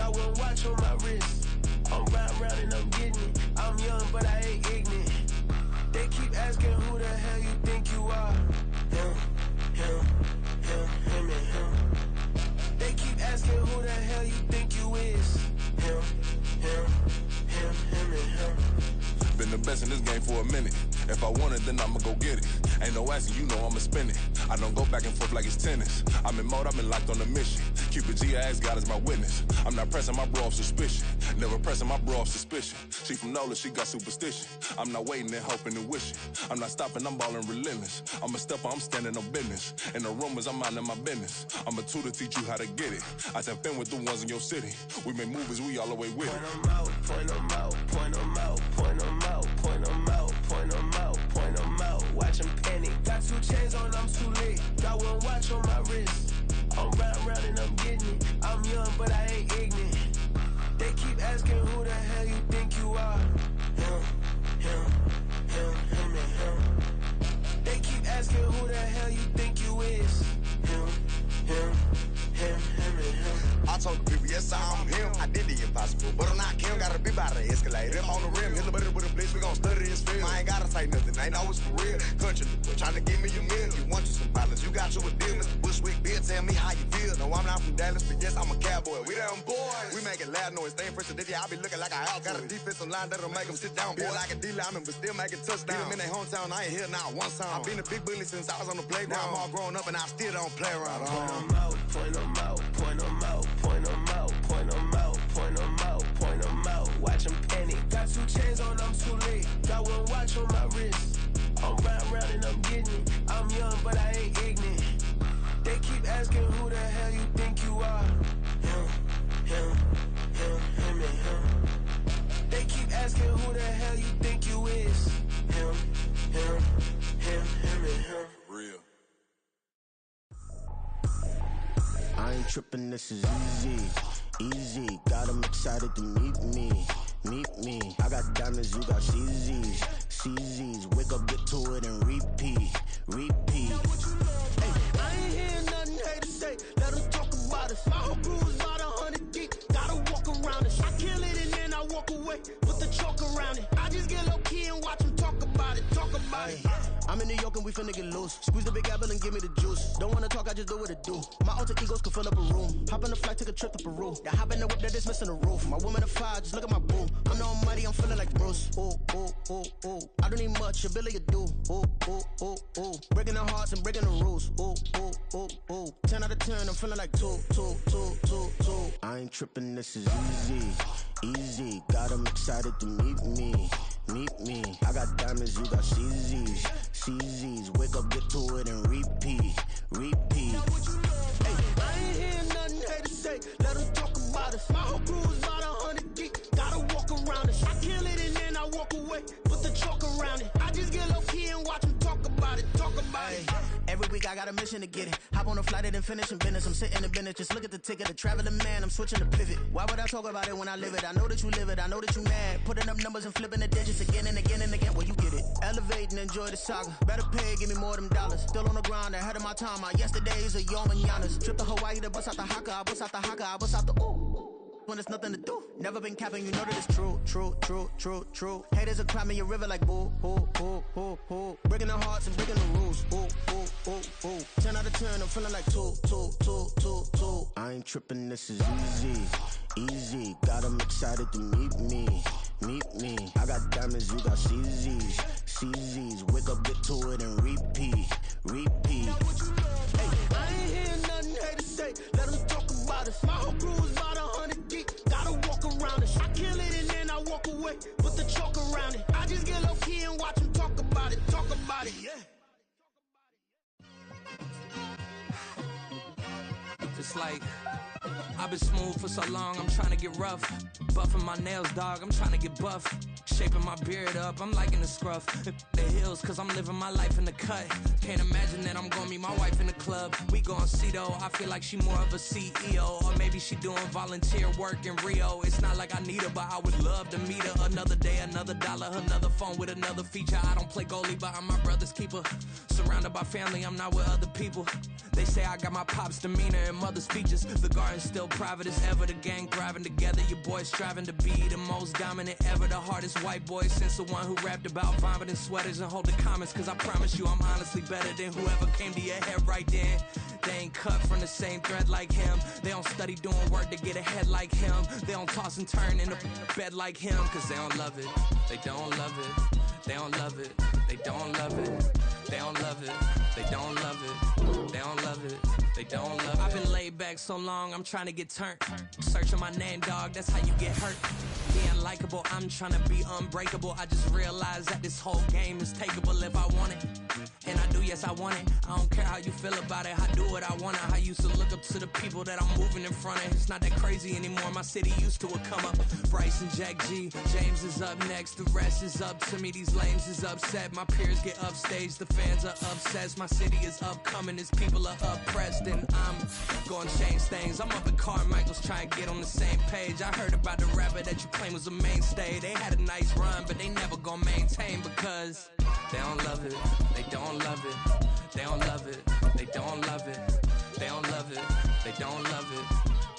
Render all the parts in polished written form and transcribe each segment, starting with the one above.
Got one watch on my wrist. I'm round and I'm getting it. I'm young, but I ain't ignorant. They keep asking who the hell you think you are. Him and him. They keep asking who the hell you think you is. Him and him. Been the best in this game for a minute. If I want it, then I'ma go get it. Ain't no asking, you know I'ma spend it. I don't go back and forth like it's tennis. I'm in mode, I've been locked on a mission. Keep it G, I ask God as my witness. I'm not pressing my bro off suspicion. Never pressing my bro off suspicion. She from Nola, she got superstition. I'm not waiting and hoping and wishing. I'm not stopping, I'm balling relentless. I'm a stepper, I'm standing on business. In the rumors, I'm minding my business. I'm a tutor, teach you how to get it. I tap in with the ones in your city. We make movies, we all the way with it. Point them out, point them out, point them out, point them out, point them out, point them out, point them out. Watch them panic. Got 2 chains on, I'm too late. Got one watch on my wrist. I'm round and I'm getting it. I'm young, but I ain't ignorant. They keep asking who the hell you think you are. Him and him. They keep asking who the hell you think you is. Him and him. I told the people, yes, I'm him. I did the impossible, but I'm not Kim. Gotta be by the escalator. I'm on the rim, hit the butter with a blitz. We gon' study this film. I ain't gotta say nothing, ain't always for real. Country, trying to give me a meal. You want you some violence, you got you a deal. Mr. Bushwick, Bill, tell me how you feel. No, I'm not from Dallas, but yes, I'm a cowboy. We them boys. We making loud noise, staying fresh to this. I be looking like a house. Got a defensive line that'll make them sit down. Feel like a D-lineman, but still making touchdowns. Beat them in their hometown, I ain't here now one time. I've been a big bully since I was on the playground. Now I'm all grown up and I still don't play around. Point them out, point them out, point them out, point them out, point them out, point them out, point them out. Watch them panic. Got 2 chains on, I'm too late. Got one watch on my wrist. I'm round and I'm getting it. I'm young, but I ain't ignorant. They keep asking who the hell you think you are. Him and him. They keep asking who the hell you think you is. Him and him. Real. I ain't tripping, this is easy. Got 'em excited to meet me. I got diamonds, you got CZs. Wake up, get to it, and repeat. Hey, I ain't hearing nothing haters say. Let them talk about us. My whole crew is about 100 deep. Gotta walk around us. I kill it and then I walk away. Put the chalk around it. I just get low key and watch them talk about it. I'm in New York and we finna get loose. Squeeze the big apple and give me the juice. Don't wanna talk, I just do what it do. My alter egos can fill up a room. Hop on the flight, take a trip to Peru. That hop in the whip that is missing the roof. My woman a fire, just look at my boo. I'm the almighty, I'm feeling like Bruce. Ooh. I don't need much, your Billy a do. Ooh. Breaking the hearts and breaking the rules. Ooh. 10 out of 10, I'm feeling like 2. I ain't tripping, this is easy. Got 'em excited to meet me. I got diamonds, you got CZs. Wake up, get to it, and repeat. Hey, I ain't hearing nothing haters say. Let them talk about us. My whole crew is about 100 deep. Gotta walk around us. I kill it and then I walk away. Put the chalk around it. I just get low key and watch them talk about it. Every week I got a mission to get it. Hop on a flight and finish in business. I'm sitting in business, just look at the ticket. A traveling man, I'm switching to pivot. Why would I talk about it when I live it? I know that you live it, I know that you mad. Putting up numbers and flipping the digits again and again and again. Well, you get it. Elevate and enjoy the saga. Better pay, give me more of them dollars. Still on the grind, ahead of my time. My yesterdays are your mananas. Trip to Hawaii to bust out the haka. I bust out the haka, I bust out the ooh. When there's nothing to do. Never been capping, you know that it's true. Haters are climbing your river like boo. Breaking the hearts and breaking the rules. Ooh. 10 out of 10, I'm feeling like 2. I ain't tripping, this is easy. Got 'em excited to meet me. I got diamonds, you got CZs. Wake up, get to it, and repeat. Hey, I ain't hearing nothing haters say. Let them talk about us. My whole crew is about 100 deep. Gotta walk around us. I kill it and then I walk away. Put the chalk around it. I just get low key and watch them talk about it. Yeah. Just like I've been smooth for so long, I'm trying to get rough. Buffing my nails, dog, I'm trying to get buff. Shaping my beard up, I'm liking the scruff. The hills, cause I'm living my life in the cut. Can't imagine that I'm gonna meet my wife in the club. We gon' see though, I feel like she more of a CEO. Or maybe she doing volunteer work in Rio. It's not like I need her, but I would love to meet her. Another day, another dollar, another phone with another feature. I don't play goalie, but I'm my brother's keeper. Surrounded by family, I'm not with other people. They say I got my pop's demeanor and mother's features. The garden's still private as ever. The gang thriving together. Your boys striving to be the most dominant ever. The hardest white boy since the one who rapped about vomiting sweaters and hold the comments. Cause I promise you I'm honestly better than whoever came to your head right then. They ain't cut from the same thread like him. They don't study doing work to get ahead like him. They don't toss and turn in the bed like him. Cause they don't love it. They don't love it. They don't love it. They don't love it. They don't love it. They don't love it. They don't love it. They don't love it. I've been laid back so long, I'm trying to get turned. Searching my name, dog, that's how you get hurt. Being likable, I'm trying to be unbreakable. I just realized that this whole game is takeable if I want it. And I do, yes, I want it. I don't care how you feel about it. I do what I want it. I used to look up to the people that I'm moving in front of. It's not that crazy anymore. My city used to come up. Bryce and Jack G. James is up next. The rest is up to me. These lames is upset. My peers get upstage. The fans are obsessed. My city is upcoming. These people are oppressed. And I'm gonna change things. I'm up at Carmichael's trying to get on the same page. I heard about the rapper that you claim was a mainstay. They had a nice run, but they never gonna maintain because they don't love it. They don't love it. They don't love it. They don't love it. They don't love it. They don't love it.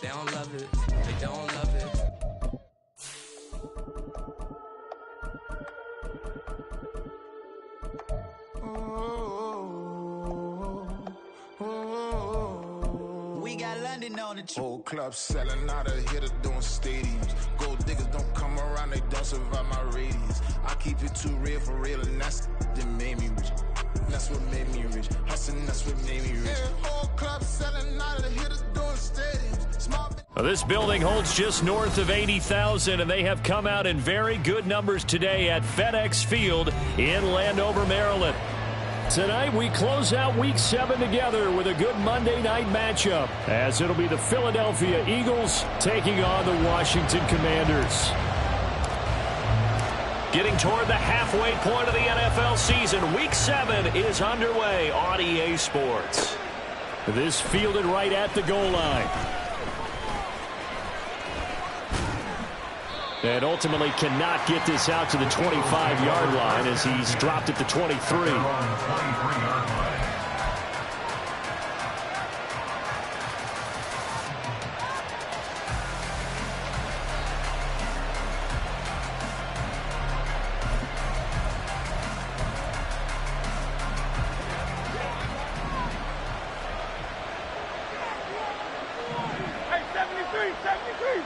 They don't love it. They don't love it. We got London on the trip. Whole club selling out of hitter doing stadiums. Gold diggers don't come around, they don't survive my radius. I keep it too real for real, and that's that made me rich. That's what made me rich. Hustling, that's what made me rich. Yeah, whole club selling out of hitters doing stadiums. Small. Well, this building holds just north of 80,000, and they have come out in very good numbers today at FedEx Field in Landover, Maryland. Tonight, we close out Week 7 together with a good Monday night matchup, as it'll be the Philadelphia Eagles taking on the Washington Commanders. Getting toward the halfway point of the NFL season, Week 7 is underway on EA Sports. This fielded right at the goal line. And ultimately cannot get this out to the 25-yard line as he's dropped at the 23. Hey, 73.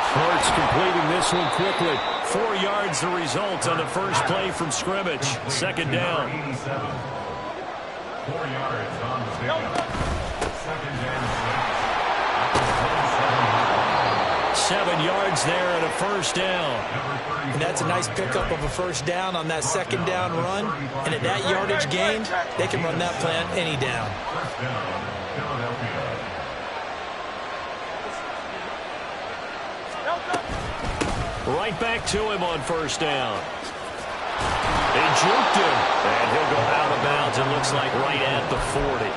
Hurts completing this one quickly. 4 yards the result on the first play from scrimmage. Second down. 4 yards on the pickup. Second down. 7 yards there and a first down. And that's a nice pickup of a first down on that second down run. And at that yardage gain, they can run that play on any down. First down, Philadelphia. Right back to him on first down. They juked him. And he'll go out of bounds, it looks like, right at the 40.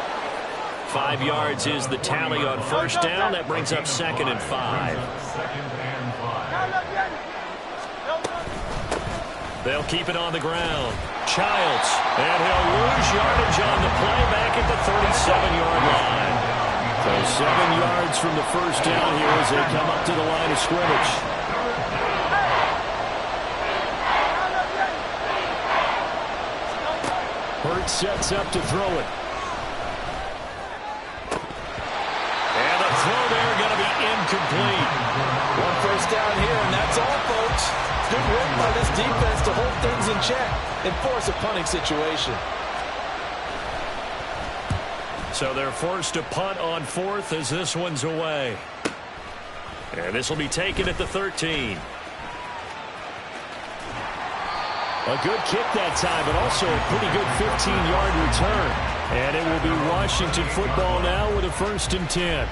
5 yards is the tally on first down. That brings up 2nd and 5. They'll keep it on the ground. Childs. And he'll lose yardage on the play back at the 37-yard line. So 7 yards from the first down here as they come up to the line of scrimmage. Hurts sets up to throw it. And the throw there going to be incomplete. One first down here, and that's all, folks. Good work by this defense to hold things in check and force a punting situation. So they're forced to punt on 4th as this one's away. And this will be taken at the 13. A good kick that time, but also a pretty good 15-yard return. And it will be Washington football now with a 1st and 10.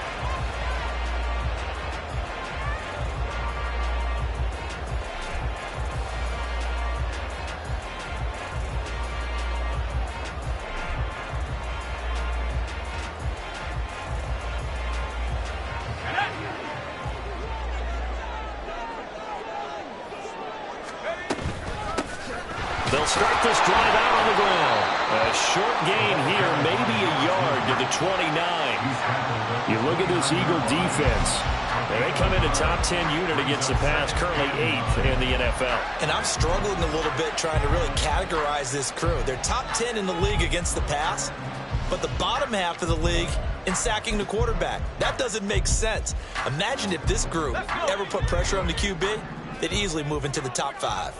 start this drive out on the ground. A short gain here, maybe a yard to the 29. You look at this Eagle defense. And they come in a top 10 unit against the pass, currently 8th in the NFL. And I'm struggling a little bit trying to really categorize this crew. They're top 10 in the league against the pass, but the bottom half of the league in sacking the quarterback. That doesn't make sense. Imagine if this group ever put pressure on the QB, they'd easily move into the top 5.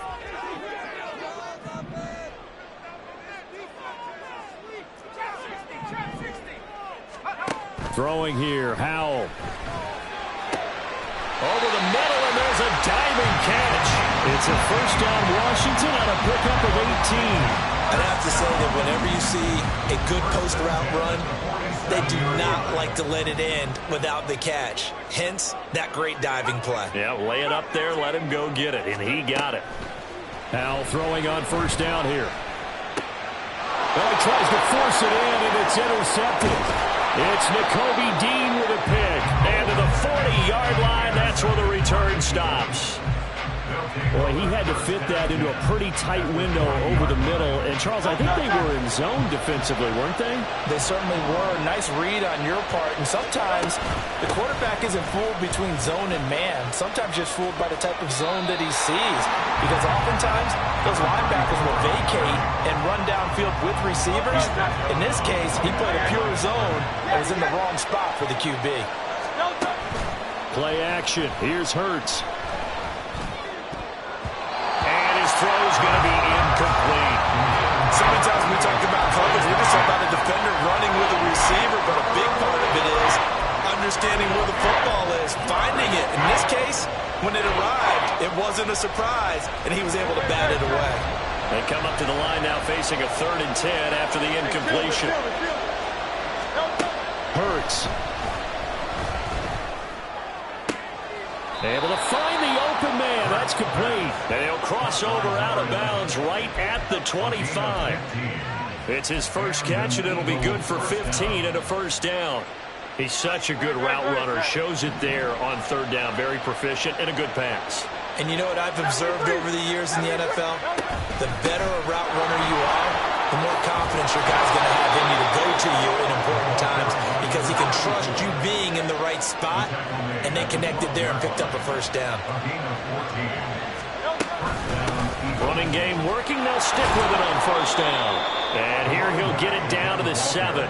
Throwing here, Howell. Over the middle, and there's a diving catch. It's a first down, Washington, on a pickup of 18. I'd have to say that whenever you see a good post route run, they do not like to let it end without the catch. Hence, that great diving play. Yeah, lay it up there, let him go get it, and he got it. Howell throwing on first down here. Well, he tries to force it in, and it's intercepted. It's Nakobe Dean with a pick. And to the 40-yard line, that's where the return stops. Boy, he had to fit that into a pretty tight window over the middle. And, Charles, I think they were in zone defensively, weren't they? They certainly were. Nice read on your part. And sometimes the quarterback isn't fooled between zone and man. Sometimes just fooled by the type of zone that he sees. Because oftentimes those linebackers will vacate and run downfield with receivers. In this case, he played a pure zone and was in the wrong spot for the QB. Play action. Here's Hurts. Throw's going to be incomplete. So many times we talk about coverage, we just talk about a defender running with a receiver, but a big part of it is understanding where the football is, finding it. In this case, when it arrived, it wasn't a surprise, and he was able to bat it away. They come up to the line now facing a 3rd and 10 after the incompletion. Hurts. Able to find the open man. That's complete. And he'll cross over out of bounds right at the 25. It's his first catch, and it'll be good for 15 and a first down. He's such a good route runner. Shows it there on 3rd down. Very proficient and a good pass. And you know what I've observed over the years in the NFL? The better a route runner you are, the more confidence your guy's going to have in you to go to you in important times because he can trust you being in the right spot, and they connected there and picked up a first down. Running game working. They'll stick with it on first down. And here he'll get it down to the 7.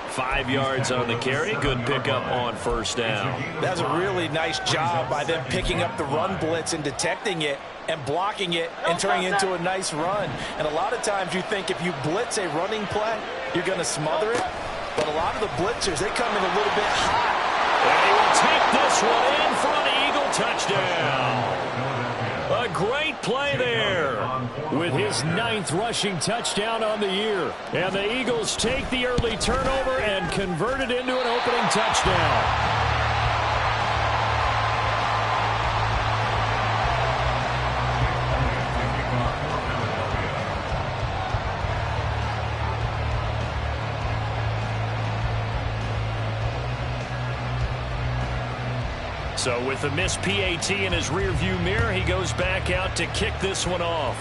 5 yards on the carry. Good pickup on first down. That's a really nice job by them picking up the run blitz and detecting it and blocking it and turning it into a nice run. And a lot of times you think if you blitz a running play, you're going to smother it. But a lot of the blitzers, they come in a little bit hot. And he will take this one in for an Eagle touchdown. A great play there with his 9th rushing touchdown on the year. And the Eagles take the early turnover and convert it into an opening touchdown. So with the missed PAT in his rearview mirror, he goes back out to kick this one off.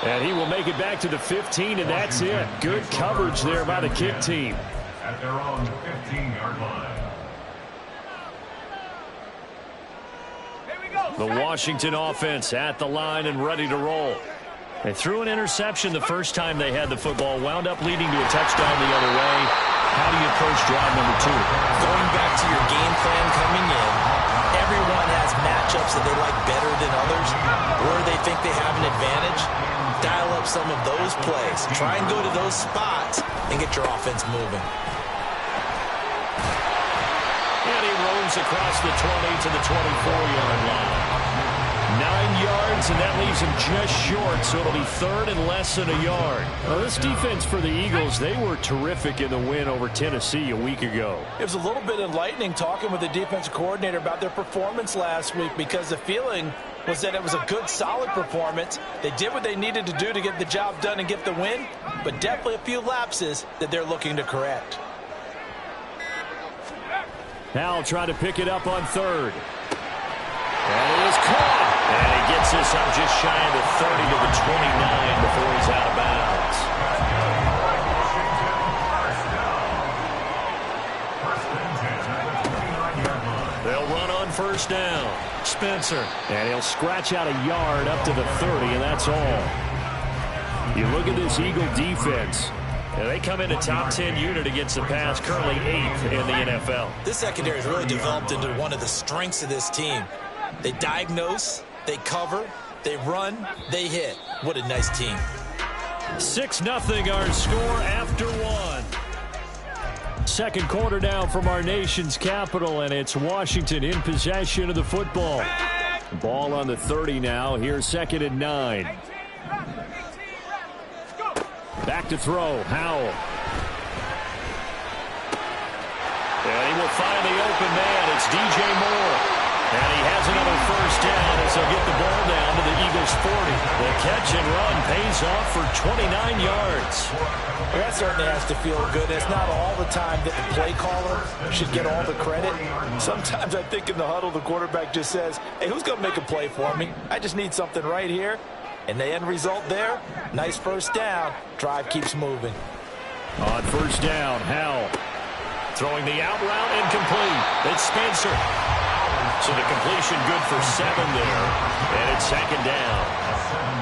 And he will make it back to the 15, and that's it. Good coverage there by the kick team. At their own 15-yard line. The Washington offense at the line and ready to roll. They threw an interception the first time they had the football, wound up leading to a touchdown the other way. How do you approach drive number 2? Going back to your game plan coming in, everyone has matchups that they like better than others, or they think they have an advantage. Dial up some of those plays. Try and go to those spots and get your offense moving. And he roams across the 20 to the 24-yard line. 9 yards, and that leaves him just short, so it'll be 3rd and less than a yard. Now, this defense for the Eagles, they were terrific in the win over Tennessee a week ago. It was a little bit enlightening talking with the defensive coordinator about their performance last week because the feeling was that it was a good, solid performance. They did what they needed to do to get the job done and get the win, but definitely a few lapses that they're looking to correct. Howell trying to pick it up on third. And it is caught. And he gets this up just shy of the 30 to the 29 before he's out of bounds. They'll run on first down. Spencer. And he'll scratch out a yard up to the 30, and that's all. You look at this Eagle defense. And they come in a top 10 unit against the pass, currently 8th in the NFL. This secondary has really developed into one of the strengths of this team. They diagnose, they cover, they run, they hit. What a nice team. 6-0 our score after one. Second quarter now from our nation's capital, and it's Washington in possession of the football. Ball on the 30 now. Here's 2nd and 9. Back to throw, Howell. And he will find the open man. It's DJ Moore. And he has another first down as they'll get the ball down to the Eagles' 40. The catch and run pays off for 29 yards. That certainly has to feel good. It's not all the time that the play caller should get all the credit. Sometimes I think in the huddle the quarterback just says, hey, who's going to make a play for me? I just need something right here. And the end result there, nice first down. Drive keeps moving. On first down, Howell throwing the out route incomplete. It's Spencer. So the completion good for 7 there. And it's 2nd down.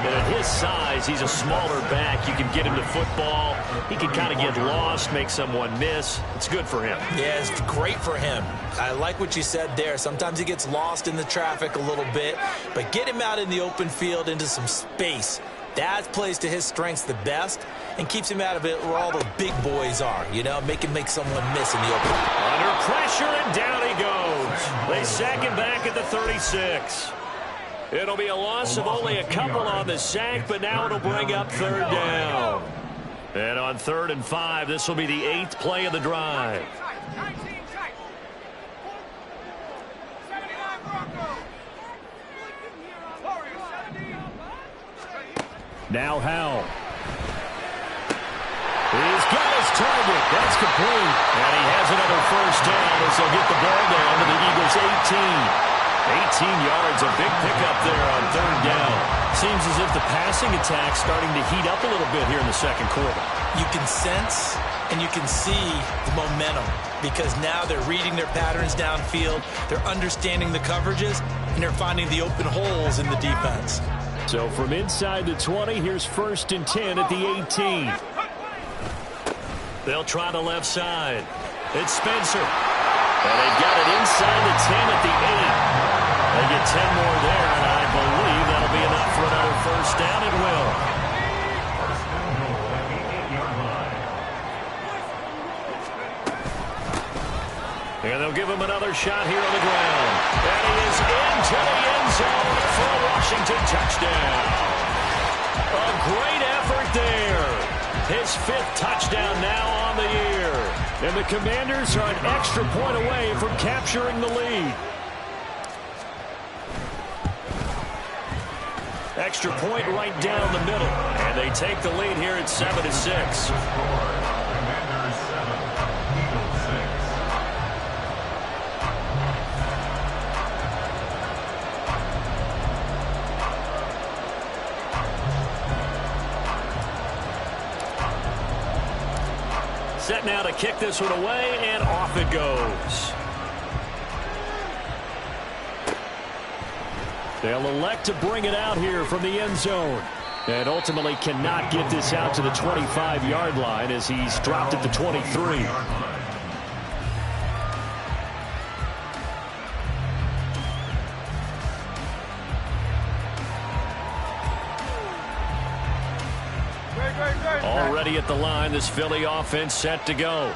And at his size, he's a smaller back. You can get him to football. He can kind of get lost, make someone miss. It's good for him. Yeah, it's great for him. I like what you said there. Sometimes he gets lost in the traffic a little bit. But get him out in the open field into some space. That plays to his strengths the best and keeps him out of it where all the big boys are. You know, make someone miss in the open. Under pressure, and down he goes. They sack him back at the 36. It'll be a loss of only a couple on the sack, but now it'll bring up 3rd down. And on 3rd and 5, this will be the 8th play of the drive. Now Howell. He's got his target. That's complete. And he has another first down as they'll get the ball down to the Eagles' 18. 18 yards, a big pickup there on 3rd down. Seems as if the passing attack's starting to heat up a little bit here in the second quarter. You can sense and you can see the momentum because now they're reading their patterns downfield, they're understanding the coverages, and they're finding the open holes in the defense. So from inside the 20, here's 1st and 10 at the 18. They'll try the left side. It's Spencer. And they've got it inside the 10 at the 8. They get 10 more there, and I believe that'll be enough for another first down. It will. And they'll give him another shot here on the ground. And he is into the end zone for a Washington touchdown. A great effort there. His 5th touchdown now on the year. And the Commanders are an extra point away from capturing the lead. Extra point right down the middle. And they take the lead here at 7-6. Set now to kick this one away, and off it goes. They'll elect to bring it out here from the end zone. And ultimately cannot get this out to the 25-yard line as he's dropped at the 23. Already at the line, this Philly offense set to go.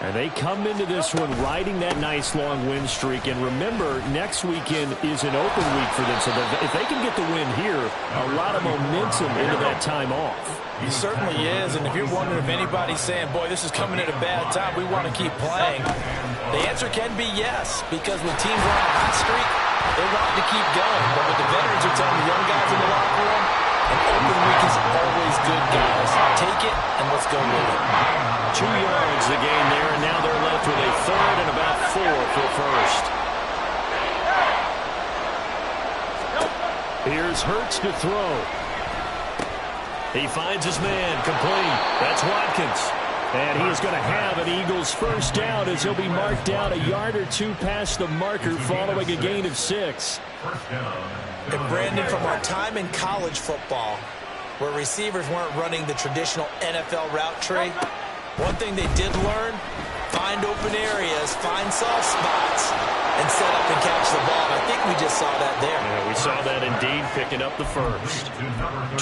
And they come into this one riding that nice long win streak. And remember, next weekend is an open week for them. So if they can get the win here, a lot of momentum into that time off. It certainly is. And if you're wondering if anybody's saying, boy, this is coming at a bad time, we want to keep playing, the answer can be yes. Because when teams are on a hot streak, they want to keep going. But what the veterans are telling the young guys in the locker room, an open week is always good, guys. take it, and let's go with it. 2 yards the gain there, and now they're left with a third and about 4 for first. Here's Hurts to throw. He finds his man, complete. That's Watkins. And he is going to have an Eagles first down as he'll be marked down a yard or two past the marker following a gain of 6. And Brandon, from our time in college football, where receivers weren't running the traditional NFL route tree, one thing they did learn, find open areas, find soft spots, and set up and catch the ball. I think we just saw that there. Yeah, we saw that indeed, picking up the first.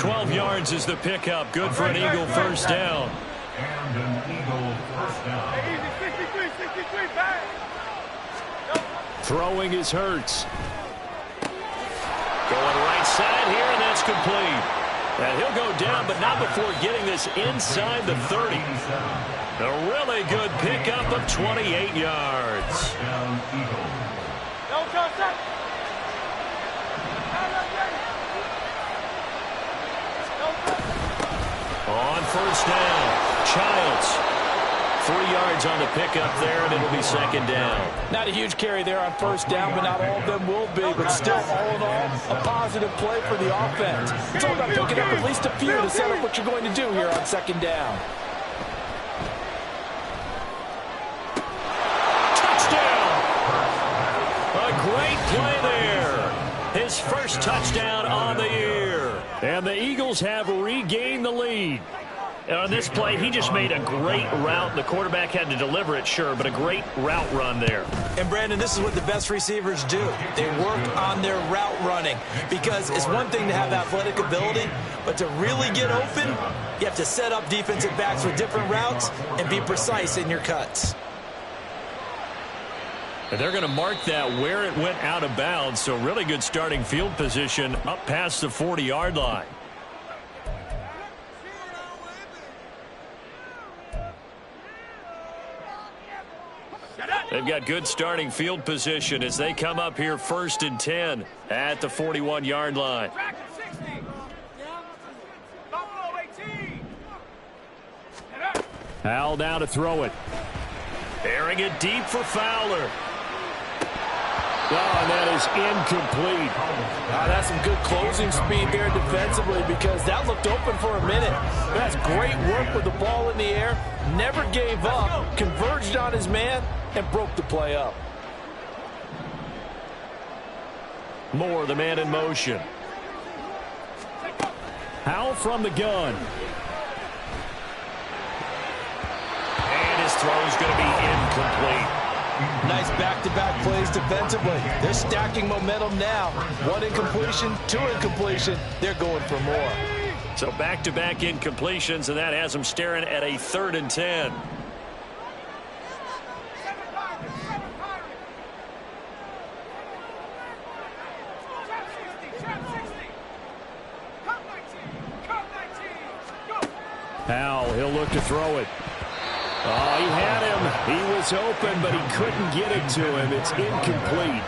12 yards is the pickup. Good for an Eagle first down. And an Eagle first down. Throwing is Hurts. Going right side here, and that's complete. And he'll go down, but not before getting this inside the 30. A really good pickup of 28 yards. On first down, Childs. 3 yards on the pickup there, and it'll be second down. Not a huge carry there on first down, but not all of them will be. But still, all in all, a positive play for the offense. It's all about picking up at least a few to set up what you're going to do here on second down. Touchdown! A great play there. His first touchdown on the year. And the Eagles have regained the lead. And on this play, he just made a great route. The quarterback had to deliver it, sure, but a great route run there. And, Brandon, this is what the best receivers do. They work on their route running because it's one thing to have athletic ability, but to really get open, you have to set up defensive backs with different routes and be precise in your cuts. And they're going to mark that where it went out of bounds, so really good starting field position up past the 40-yard line. They've got good starting field position as they come up here 1st and 10 at the 41-yard line. Howell now to throw it. Airing it deep for Fowler. Oh, and that is incomplete. That's some good closing speed there defensively because that looked open for a minute. That's great work with the ball in the air. Never gave up. Converged on his man and broke the play up. Moore, the man in motion. Howell from the gun. And his throw is going to be incomplete. Nice back-to-back plays defensively. They're stacking momentum now. 1 incompletion, 2 incompletion. They're going for more. So back-to-back incompletions, and that has them staring at a 3rd and 10. Howell, he'll look to throw it. Oh, he had him. He was open, but he couldn't get it to him. It's incomplete.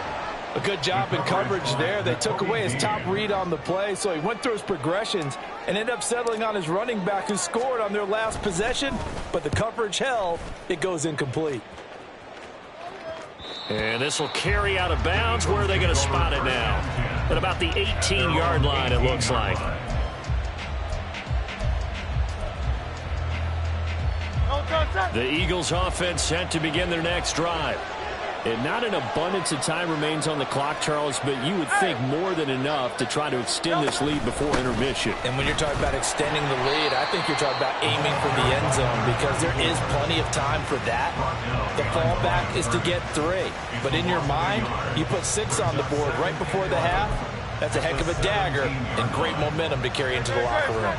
A good job in coverage there. They took away his top read on the play, so he went through his progressions and ended up settling on his running back who scored on their last possession, but the coverage held. It goes incomplete. And this will carry out of bounds. Where are they going to spot it now? At about the 18-yard line, it looks like. The Eagles offense set to begin their next drive. And not an abundance of time remains on the clock, Charles, but you would think more than enough to try to extend this lead before intermission. And when you're talking about extending the lead, I think you're talking about aiming for the end zone because there is plenty of time for that. The fallback is to get 3. But in your mind, you put 6 on the board right before the half. That's a heck of a dagger and great momentum to carry into the locker room.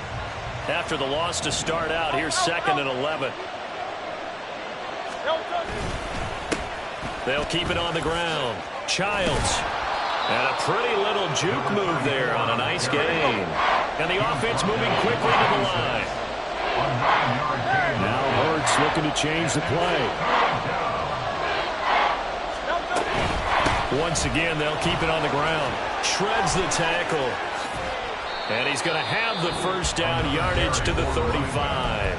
After the loss to start out, here's 2nd and 11. They'll keep it on the ground. Childs. And a pretty little juke move there on a nice gain. And the offense moving quickly to the line. Now Hurts looking to change the play. Once again, they'll keep it on the ground. Shreds the tackle. And he's going to have the first down, yardage to the 35.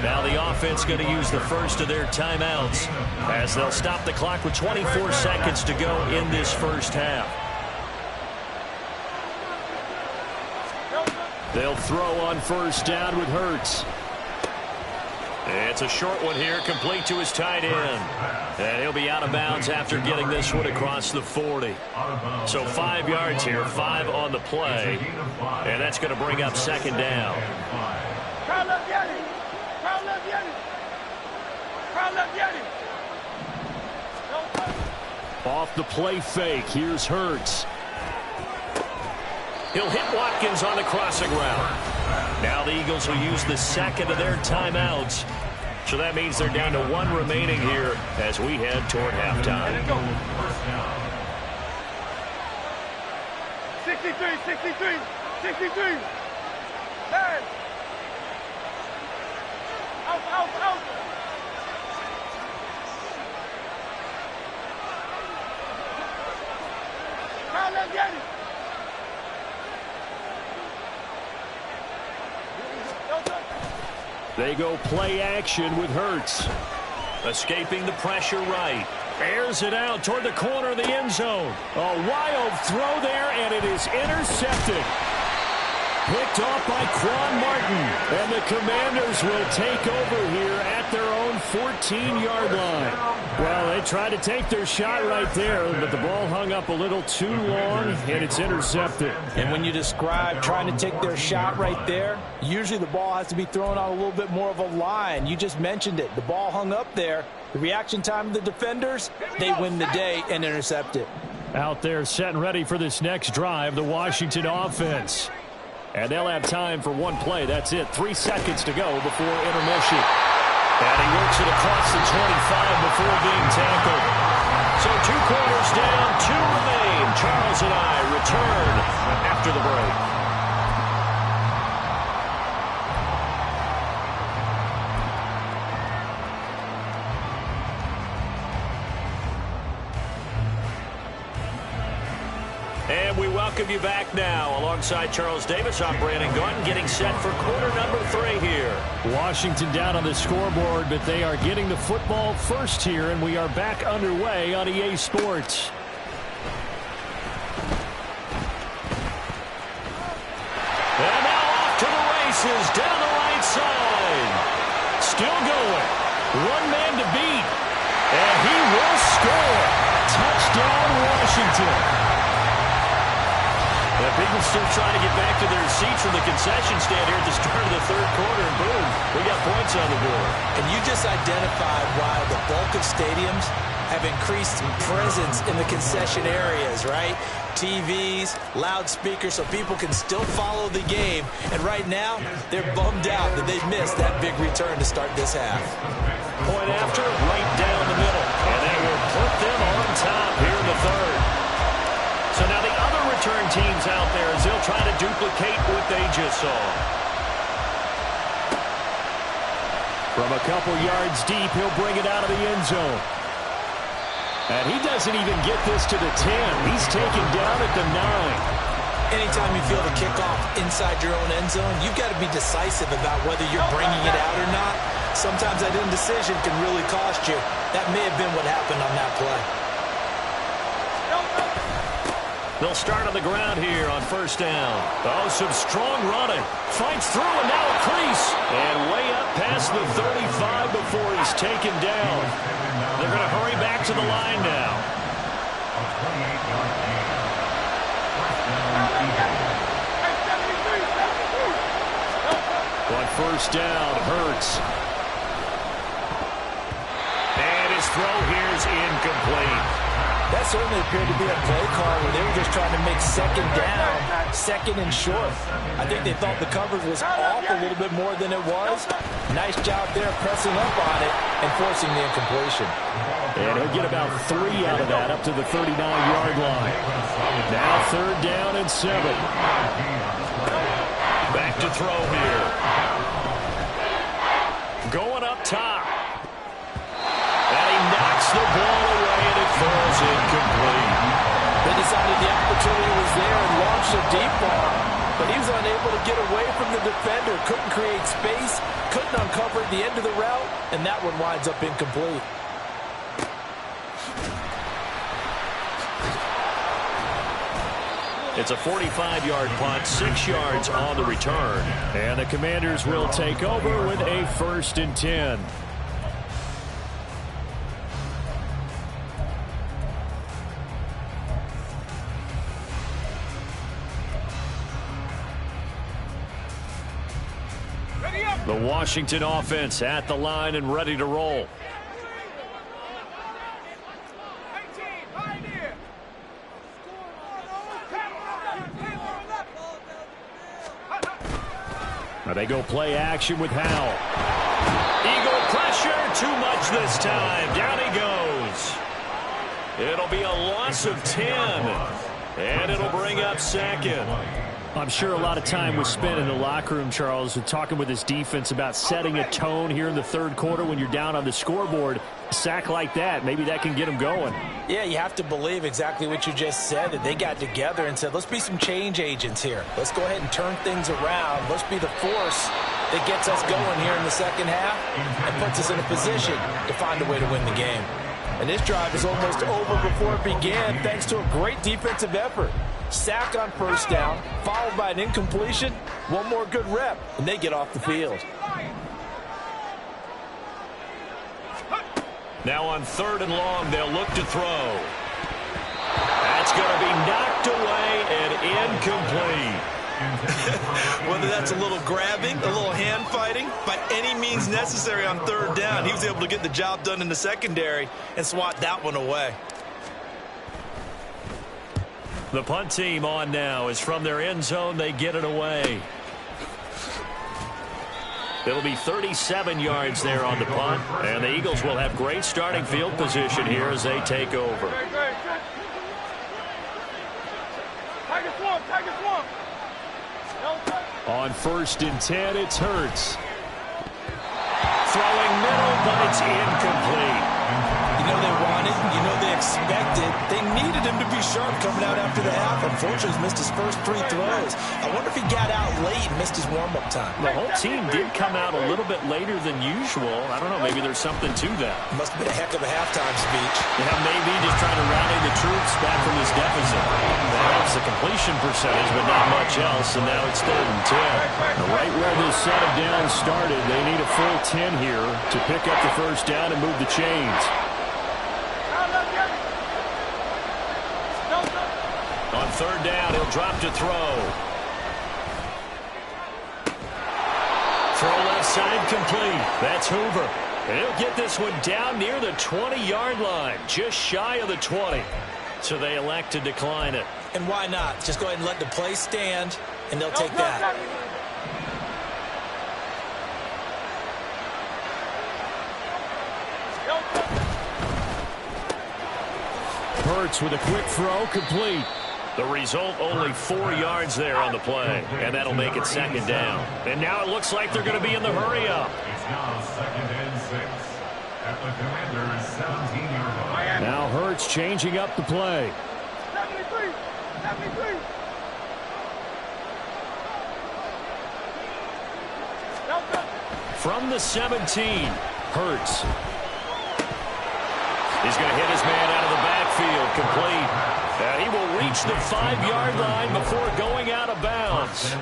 Now the offense going to use the first of their timeouts as they'll stop the clock with 24 seconds to go in this first half. They'll throw on first down with Hurts. It's a short one here, complete to his tight end. And he'll be out of bounds after getting this one across the 40. So 5 yards here, 5 on the play. And that's going to bring up second down. Off the play fake, here's Hurts. He'll hit Watkins on the crossing route. Now the Eagles will use the second of their timeouts. So that means they're down to 1 remaining here as we head toward halftime. 63. Hey. Out. Let's get it. They go play action with Hurts. Escaping the pressure right. Airs it out toward the corner of the end zone. A wild throw there, and it is intercepted. Picked off by Quan Martin. And the Commanders will take over here at their own 14-yard line. Well, they tried to take their shot right there, but the ball hung up a little too long, and it's intercepted. And when you describe trying to take their shot right there, usually the ball has to be thrown on a little bit more of a line. You just mentioned it. The ball hung up there. The reaction time of the defenders, they win the day and intercept it. Out there set and ready for this next drive, the Washington offense. And they'll have time for one play. That's it. 3 seconds to go before intermission. And he works it across the 25 before being tackled. So 2 quarters down, 2 remain. Charles and I return after the break. And we welcome you back now. Alongside Charles Davis, I'm Brandon Gaudin, getting set for quarter number 3 here. Washington down on the scoreboard, but they are getting the football first here, and we are back underway on EA Sports. And now off to the races, down the right side. Still going. 1 man to beat. And he will score. Touchdown, Washington. People still trying to get back to their seats from the concession stand here at the start of the 3rd quarter, and boom, we got points on the board. And you just identified why the bulk of stadiums have increased presence in the concession areas, right? TVs, loudspeakers, so people can still follow the game. And right now, they're bummed out that they've missed that big return to start this half. Point after, right down the middle. And they will put them on top here in the 3rd. So now the other return teams out there as they'll try to duplicate what they just saw. From a couple yards deep, he'll bring it out of the end zone. And he doesn't even get this to the 10. He's taken down at the 9. Anytime you feel the kickoff inside your own end zone, you've got to be decisive about whether you're bringing it out or not. Sometimes that indecision can really cost you. That may have been what happened on that play. They'll start on the ground here on first down. Oh, some strong running. Fights through, and now a crease. And way up past the 35 before he's taken down. They're going to hurry back to the line now. On first down, Hurts. And his throw here's incomplete. That certainly appeared to be a play call where they were just trying to make second down, second and short. I think they thought the coverage was off a little bit more than it was. Nice job there pressing up on it and forcing the incompletion. And he'll get about 3 out of that up to the 39-yard line. Now 3rd down and 7. Back to throw here. Going up top. And he knocks the ball away, and it falls incomplete. They decided the opportunity was there and launched a deep ball. but he was unable to get away from the defender. Couldn't create space, couldn't uncover the end of the route, and that one winds up incomplete. It's a 45-yard punt, 6 yards on the return. And the Commanders will take over with a 1st and 10. The Washington offense at the line and ready to roll. Now they go play action with Howell. Eagle pressure, too much this time. Down he goes. It'll be a loss of 10. And it'll bring up 2nd. I'm sure a lot of time was spent in the locker room, Charles, with talking with his defense about setting a tone here in the 3rd quarter when you're down on the scoreboard. A sack like that, maybe that can get them going. Yeah, you have to believe exactly what you just said, that they got together and said, let's be some change agents here. Let's go ahead and turn things around. Let's be the force that gets us going here in the 2nd half and puts us in a position to find a way to win the game. And this drive is almost over before it began thanks to a great defensive effort. Sack on 1st down, followed by an incompletion, one more good rep, and they get off the field. Now on 3rd and long, they'll look to throw. That's going to be knocked away and incomplete. Whether that's a little grabbing, a little hand fighting, by any means necessary on 3rd down, he was able to get the job done in the secondary and swat that one away. The punt team on now is from their end zone. They get it away. It'll be 37 yards there on the punt, and the Eagles will have great starting field position here as they take over. On 1st and 10, it's Hurts. Throwing middle, but it's incomplete. You know they wanted, you know they expected. They needed him to be sharp coming out after the half. Unfortunately, he's missed his first 3 throws. I wonder if he got out late and missed his warm-up time. The whole team did come out a little bit later than usual. I don't know, maybe there's something to that. Must have been a heck of a halftime speech. Yeah, maybe just trying to rally the troops back from this deficit. That helps the completion percentage, but not much else, and now it's 3rd and 10. Right where this set of downs started, they need a full 10 here to pick up the 1st down and move the chains. On 3rd down, he'll drop to throw. Throw left side complete. That's Hoover. And he'll get this one down near the 20-yard line, just shy of the 20. So they elect to decline it. And why not? Just go ahead and let the play stand, and they'll take that. Hurts with a quick throw, complete. The result, only 4 yards there on the play, and that'll make it 2nd down. And now it looks like they're going to be in the hurry-up. It's now 2nd and 6 at the Commanders' 17-yard line. Now Hurts changing up the play. 73. From the 17, Hurts. He's going to hit his man out of the backfield, complete. And he will reach the 5-yard line before going out of bounds.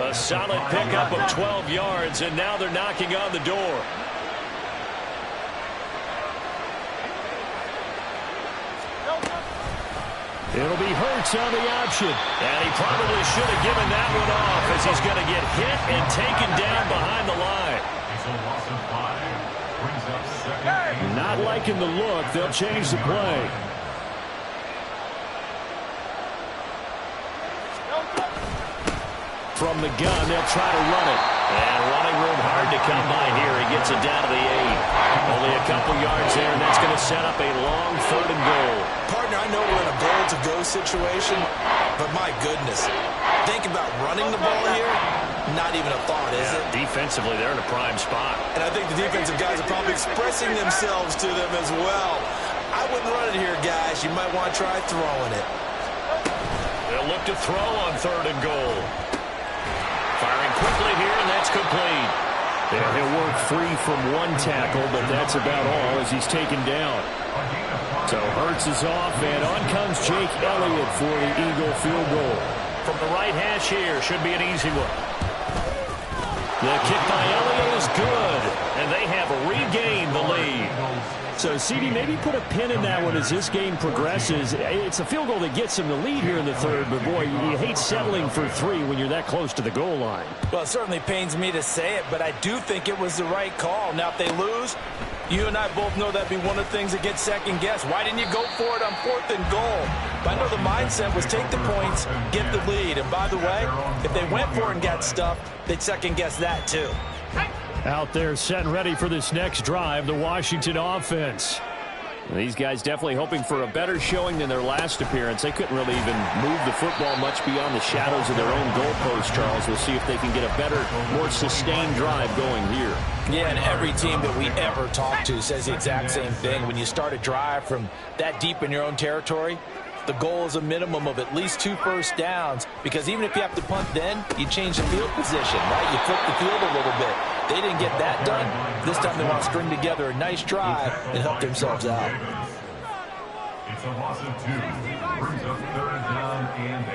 A solid pickup of 12 yards, and now they're knocking on the door. It'll be Hurts on the option. And he probably should have given that one off as he's going to get hit and taken down behind the line. It's a loss of 5. Brings up 2nd. Not liking the look. They'll change the play. From the gun, they'll try to run it. And running room hard to come by here. He gets it down to the 8. Only a couple yards there, and that's going to set up a long 3rd and goal. Partner, I know we're in a goal-to-go situation, but my goodness. Think about running the ball here. Not even a thought, is it? Defensively, they're in a prime spot. And I think the defensive guys are probably expressing themselves to them as well. I wouldn't run it here, guys. You might want to try throwing it. They'll look to throw on 3rd and goal. quickly here, and that's complete. Yeah, he'll work free from one tackle, but that's about all as he's taken down. So Hurts is off, and on comes Jake Elliott for the Eagle field goal. From the right hash here, should be an easy one. The kick by Elliott is good, and they have regained the lead. So, CD, maybe put a pin in that one as this game progresses. It's a field goal that gets them the lead here in the third, but, boy, you hate settling for 3 when you're that close to the goal line. Well, it certainly pains me to say it, but I do think it was the right call. Now, if they lose, you and I both know that'd be one of the things that gets second-guessed. Why didn't you go for it on 4th and goal? But I know the mindset was take the points, get the lead. And, by the way, if they went for it and got stuffed, they'd second-guess that, too. Out there set and ready for this next drive, the Washington offense. These guys definitely hoping for a better showing than their last appearance. They couldn't really even move the football much beyond the shadows of their own goalpost, Charles. We'll see if they can get a better, more sustained drive going here. Yeah, and every team that we ever talk to says the exact same thing. When you start a drive from that deep in your own territory, the goal is a minimum of at least 2 first downs, because even if you have to punt then, you change the field position, right? You flip the field a little bit. They didn't get that done. This time they want to string together a nice drive and help themselves out. It's a loss of 2. Brings up 3rd down and 8.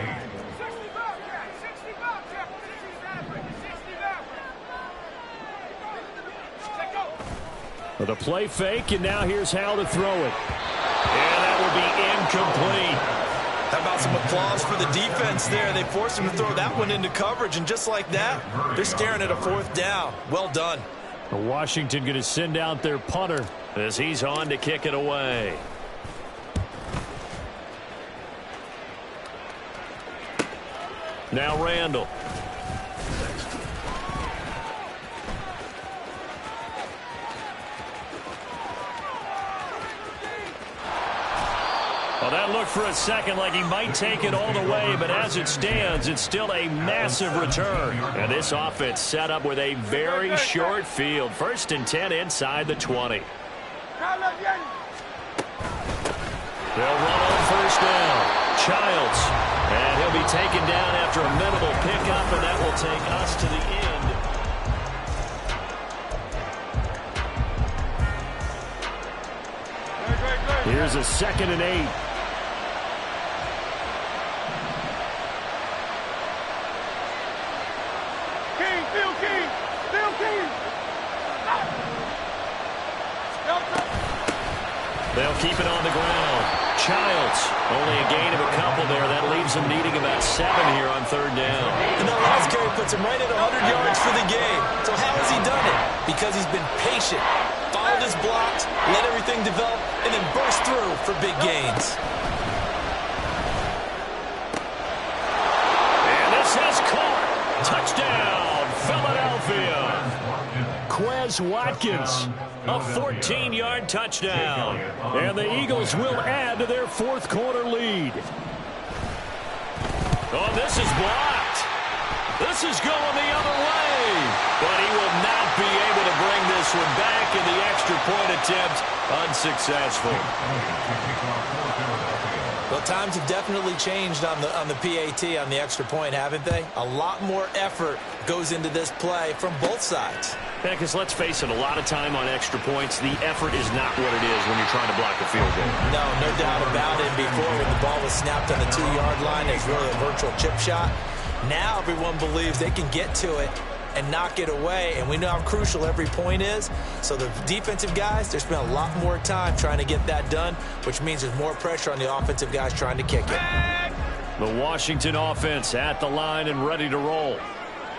With a play fake, and now here's how to throw it. And that will be incomplete. How about some applause for the defense there? They forced him to throw that one into coverage, and just like that, they're staring at a 4th down. Well done. Washington going to send out their punter as he's on to kick it away. Now Randall. Well, that looked for a second like he might take it all the way, but as it stands, it's still a massive return. And this offense set up with a very short field. 1st and 10 inside the 20. They'll run on 1st down. Childs. And he'll be taken down after a minimal pickup, and that will take us to the end. Here's a 2nd and 8. They'll keep it on the ground. Childs, only a gain of a couple there. That leaves them needing about 7 here on 3rd down. And the last carry puts him right at 100 yards for the game. So how has he done it? Because he's been patient, followed his blocks, let everything develop, and then burst through for big gains. And this has caught. Touchdown, Philadelphia. Quez Watkins, a 14-yard touchdown. And the Eagles will add to their 4th quarter lead. Oh, this is blocked. This is going the other way. But he will not be able to bring this one back, in the extra point attempt unsuccessful. Well, times have definitely changed on the PAT, on the extra point, haven't they? A lot more effort goes into this play from both sides. Yeah, because let's face it, a lot of time on extra points, the effort is not what it is when you're trying to block a field goal. No doubt about it. Before, when the ball was snapped on the 2-yard line, it's really a virtual chip shot. Now everyone believes they can get to it and knock it away, and we know how crucial every point is. So the defensive guys, they spend a lot more time trying to get that done, which means there's more pressure on the offensive guys trying to kick it. The Washington offense at the line and ready to roll.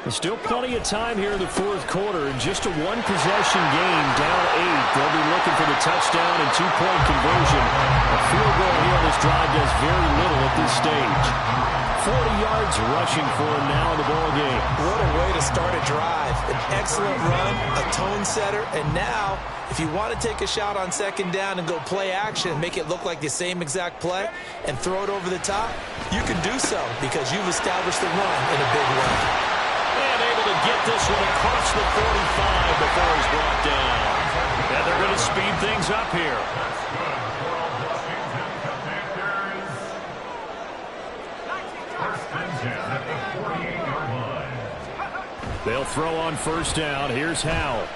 There's still plenty of time here in the 4th quarter. In just a 1-possession game, down 8. They'll be looking for the touchdown and 2-point conversion. A field goal here on this drive does very little at this stage. 40 yards rushing for him now in the ball game. What a way to start a drive. An excellent run, a tone setter, and now, if you want to take a shot on 2nd down and go play action and make it look like the same exact play and throw it over the top, you can do so because you've established the run in a big way. And able to get this one across the 45 before he's brought down. And they're going to speed things up here. They'll throw on first down. Here's Howell.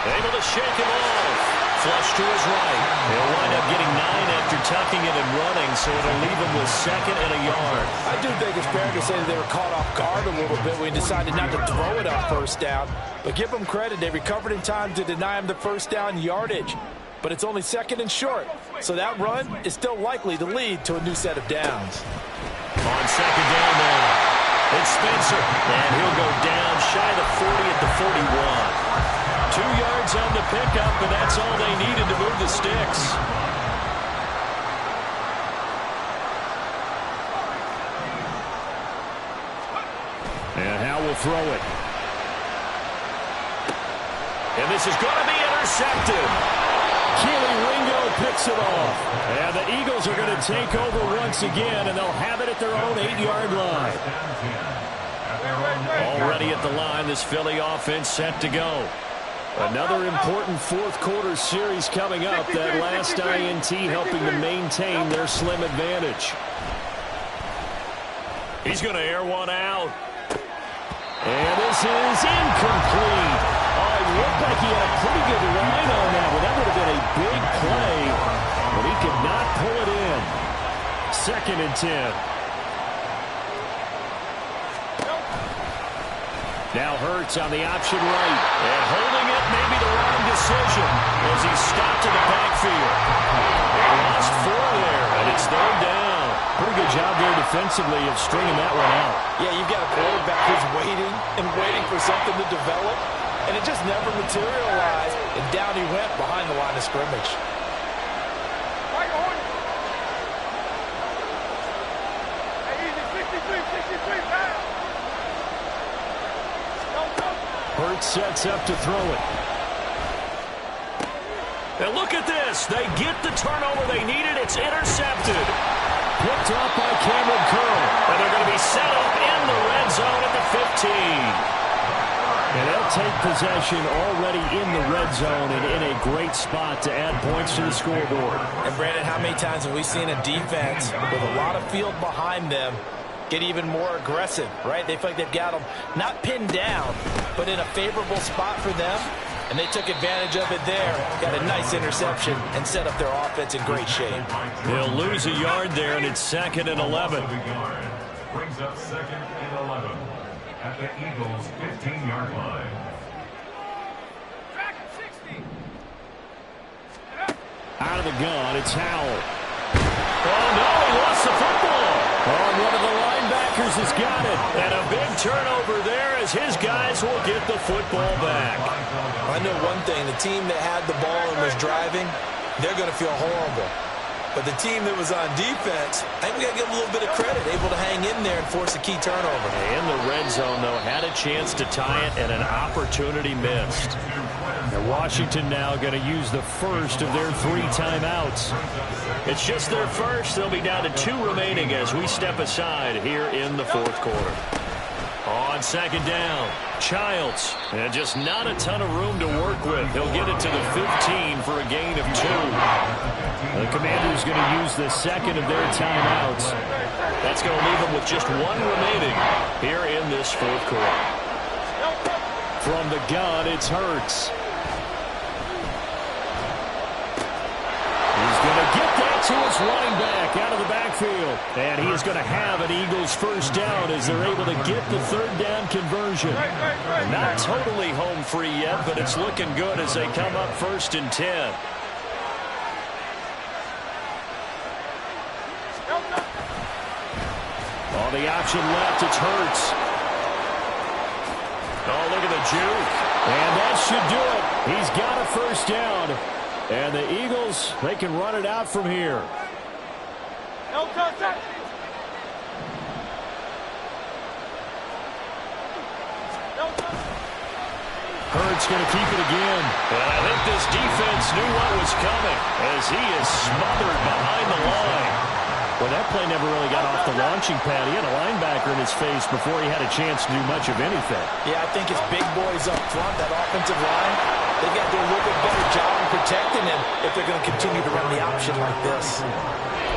Able to shake him off. Flush to his right. He'll wind up getting 9 after tucking it and running, so it'll leave him with 2nd and a yard. I do think it's fair to say that they were caught off guard a little bit when he decided not to throw it on first down. But give them credit. They recovered in time to deny him the first down yardage. But it's only 2nd and short, so that run is still likely to lead to a new set of downs. On 2nd down now, it's Spencer, and he'll go down shy of the 40 at the 41. 2 yards on the pickup, and that's all they needed to move the sticks. And Howell will throw it. And this is going to be intercepted. Keely Ringo picks it off. And the Eagles are going to take over once again, and they'll have it at their own 8-yard line. Already at the line, this Philly offense set to go. Another important fourth-quarter series coming up. That last INT helping to maintain their slim advantage. He's going to air one out. And this is incomplete. Oh, it looked like he had a pretty good line on that one. That would have been a big play, but he could not pull it in. 2nd and 10. Now Hurts on the option right. And holding it, maybe the wrong decision as he stopped in the backfield. They lost 4 there, and it's 3rd down. Pretty good job there defensively of stringing that one out. Yeah, you've got a quarterback who's waiting and waiting for something to develop, and it just never materialized, and down he went behind the line of scrimmage. Hurts sets up to throw it. And look at this. They get the turnover they needed. It's intercepted. Picked up by Cameron Curl. And they're going to be set up in the red zone at the 15. And they'll take possession already in the red zone and in a great spot to add points to the scoreboard. And Brandon, how many times have we seen a defense with a lot of field behind them get even more aggressive, right? They feel like they've got them not pinned down, but in a favorable spot for them, and they took advantage of it there. Got a nice interception and set up their offense in great shape. They'll lose a yard there, and it's 2nd and 11. Brings up 2nd and 11 at the Eagles' 15-yard line. Out of the gun, it's Howell. Oh, no, he lost the football. Oh, one of the linebackers has got it. And a big turnover there as his guys will get the football back. I know one thing. The team that had the ball and was driving, they're going to feel horrible. But the team that was on defense, I think we got to give them a little bit of credit, able to hang in there and force a key turnover. In the red zone, though, had a chance to tie it and an opportunity missed. And Washington now going to use the first of their 3 timeouts. It's just their first. They'll be down to 2 remaining as we step aside here in the 4th quarter. On 2nd down, Childs. And just not a ton of room to work with. He'll get it to the 15 for a gain of 2. The Commanders going to use the 2nd of their timeouts. That's going to leave them with just 1 remaining here in this 4th quarter. From the gun, it's Hurts. He's going to get that to his running back out of the backfield. And he is going to have an Eagles first down as they're able to get the 3rd down conversion. Not totally home free yet, but it's looking good as they come up 1st and 10. On the option left, it's Hurts. Oh, look at the juke. And that should do it. He's got a first down. And the Eagles, they can run it out from here. No contact. Hurts going to keep it again. And I think this defense knew what was coming as he is smothered behind the line. Well, that play never really got off the launching pad. He had a linebacker in his face before he had a chance to do much of anything. Yeah, I think it's big boys up front, that offensive line. They've got to do a little bit better job of protecting him if they're going to continue to run the option like this.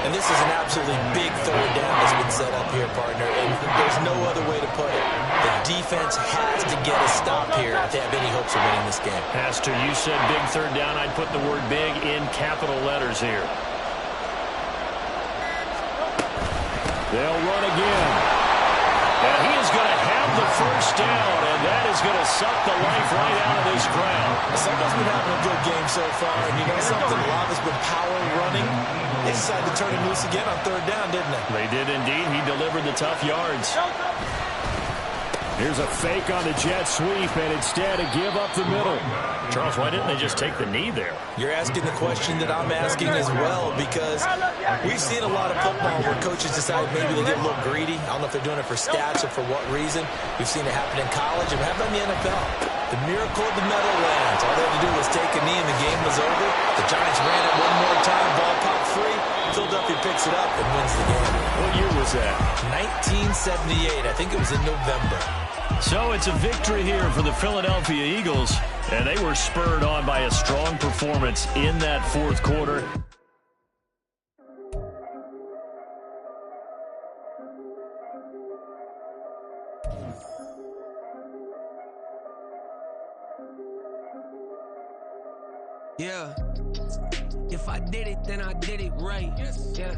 And this is an absolutely big third down that's been set up here, partner, and there's no other way to put it. The defense has to get a stop here if they have any hopes of winning this game. Has to. You said big third down. I'd put the word big in capital letters here. They'll run again. And he is going to have the first down, and that is going to suck the life right out of this crowd. Someone's been having a good game so far, and you know something? A lot has been power running. They decided to turn him loose again on third down, didn't they? They did indeed. He delivered the tough yards. Here's a fake on the jet sweep, and instead a give up the middle. Charles, why didn't they just take the knee there? You're asking the question that I'm asking as well, because we've seen a lot of football where coaches decide maybe they get a little greedy. I don't know if they're doing it for stats or for what reason. We've seen it happen in college, and how about in the NFL? The miracle of the Meadowlands. All they had to do was take a knee, and the game was over. The Giants ran it one more time, ball popped free. Philadelphia picks it up and wins the game. What year was that? 1978. I think it was in November. So it's a victory here for the Philadelphia Eagles, and they were spurred on by a strong performance in that fourth quarter. Yeah. If I did it, then I did it right. Yeah.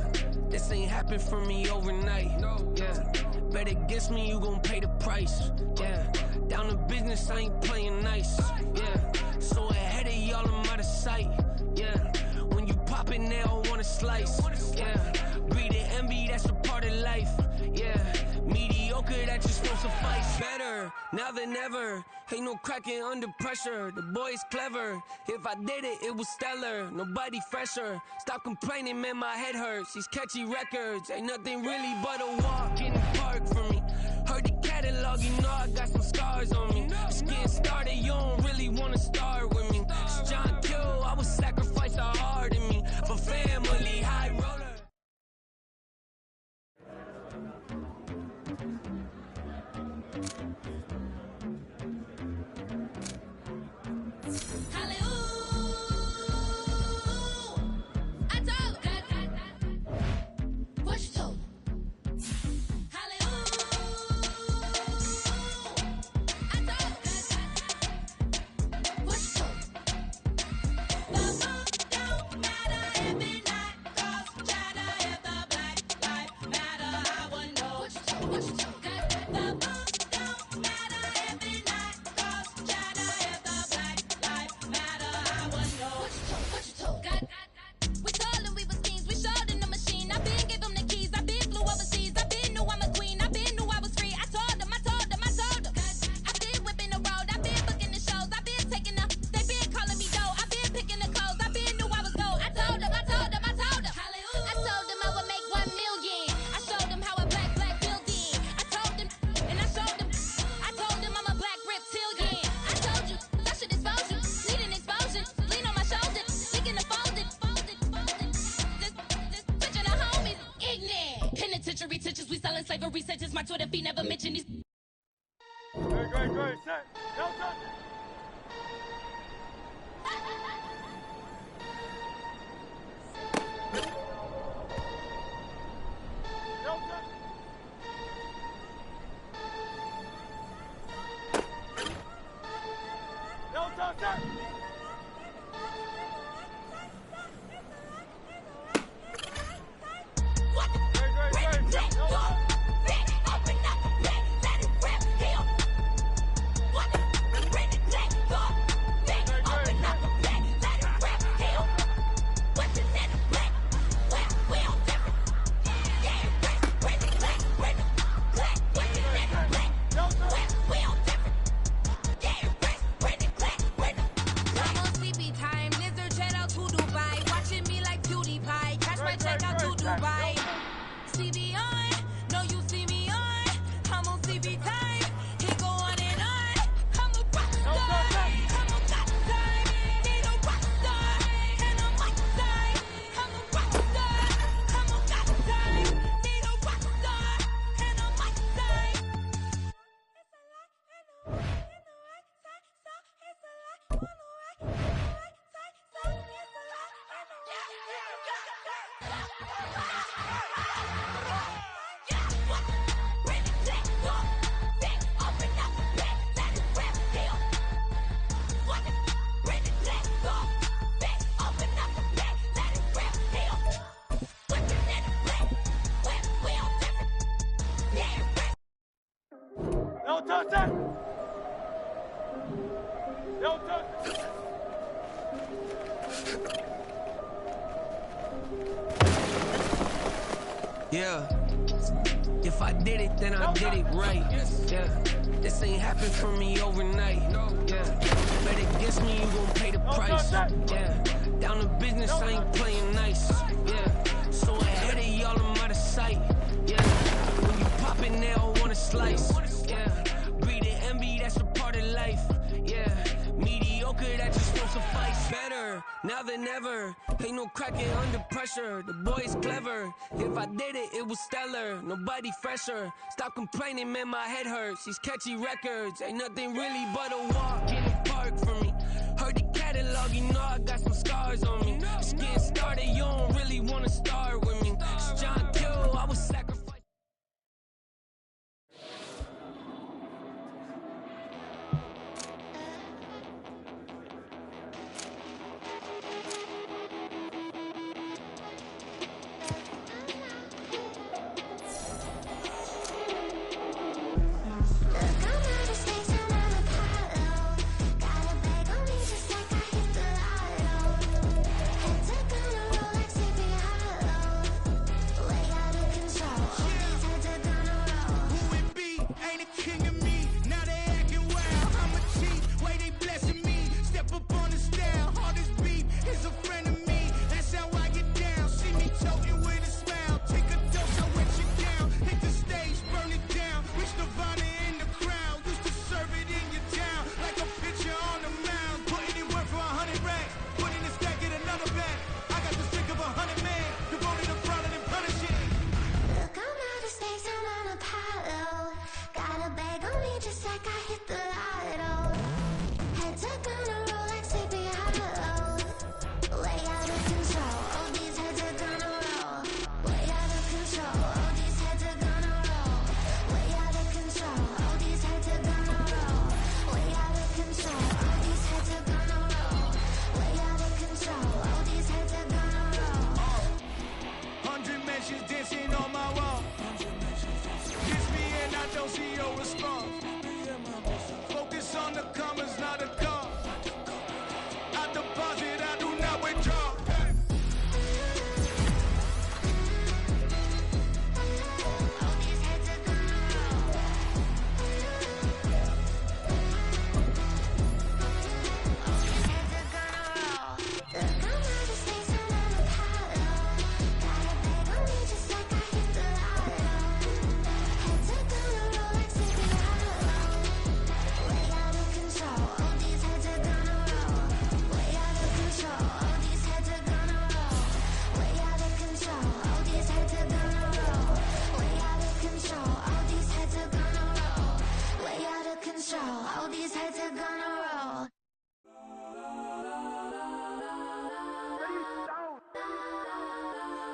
This ain't happened for me overnight. Yeah. Bet against me, you gon' pay the price. Yeah. Down to business, I ain't playing nice. Yeah. So ahead of y'all, I'm out of sight. Yeah. When you pop it, they all wanna slice. Yeah. Greed and envy, that's a part of life. Yeah. Mediocre, that just won't suffice. Better now than ever. Ain't no cracking under pressure. The boy's clever. If I did it, it was stellar. Nobody fresher. Stop complaining, man, my head hurts. These catchy records ain't nothing really but a walk in the park for me. Heard the catalog, you know I got some scars on me. Just getting started, you don't really wanna start with me. It's John Kill, I would sacrifice a heart in me for family, high roller. Slavery sentence, my Twitter feed never mentioned these. Great, set. Delta. Delta, set. Great, Delta. touch that. Don't touch it. Yeah. If I did it, then I did it right. Yeah. This ain't happened for me overnight. Yeah. Bet against me, you gon' pay the price. Yeah. Down to business, I ain't playing nice. Yeah. So ahead of y'all, I'm out of sight. Yeah. When you pop it, they all wanna slice. Yeah. Breed and envy, that's a part of life. Yeah. Mediocre, that just won't suffice. Better now than ever. Ain't no cracking under pressure. The boy's clever. If I did it, it was stellar. Nobody fresher. Stop complaining, man, my head hurts. These catchy records ain't nothing really but a walk in the park for me. Heard the catalog, you know I got some scars on me. Just getting started, you don't really wanna start with me. It's John Kill, I was sacrificed.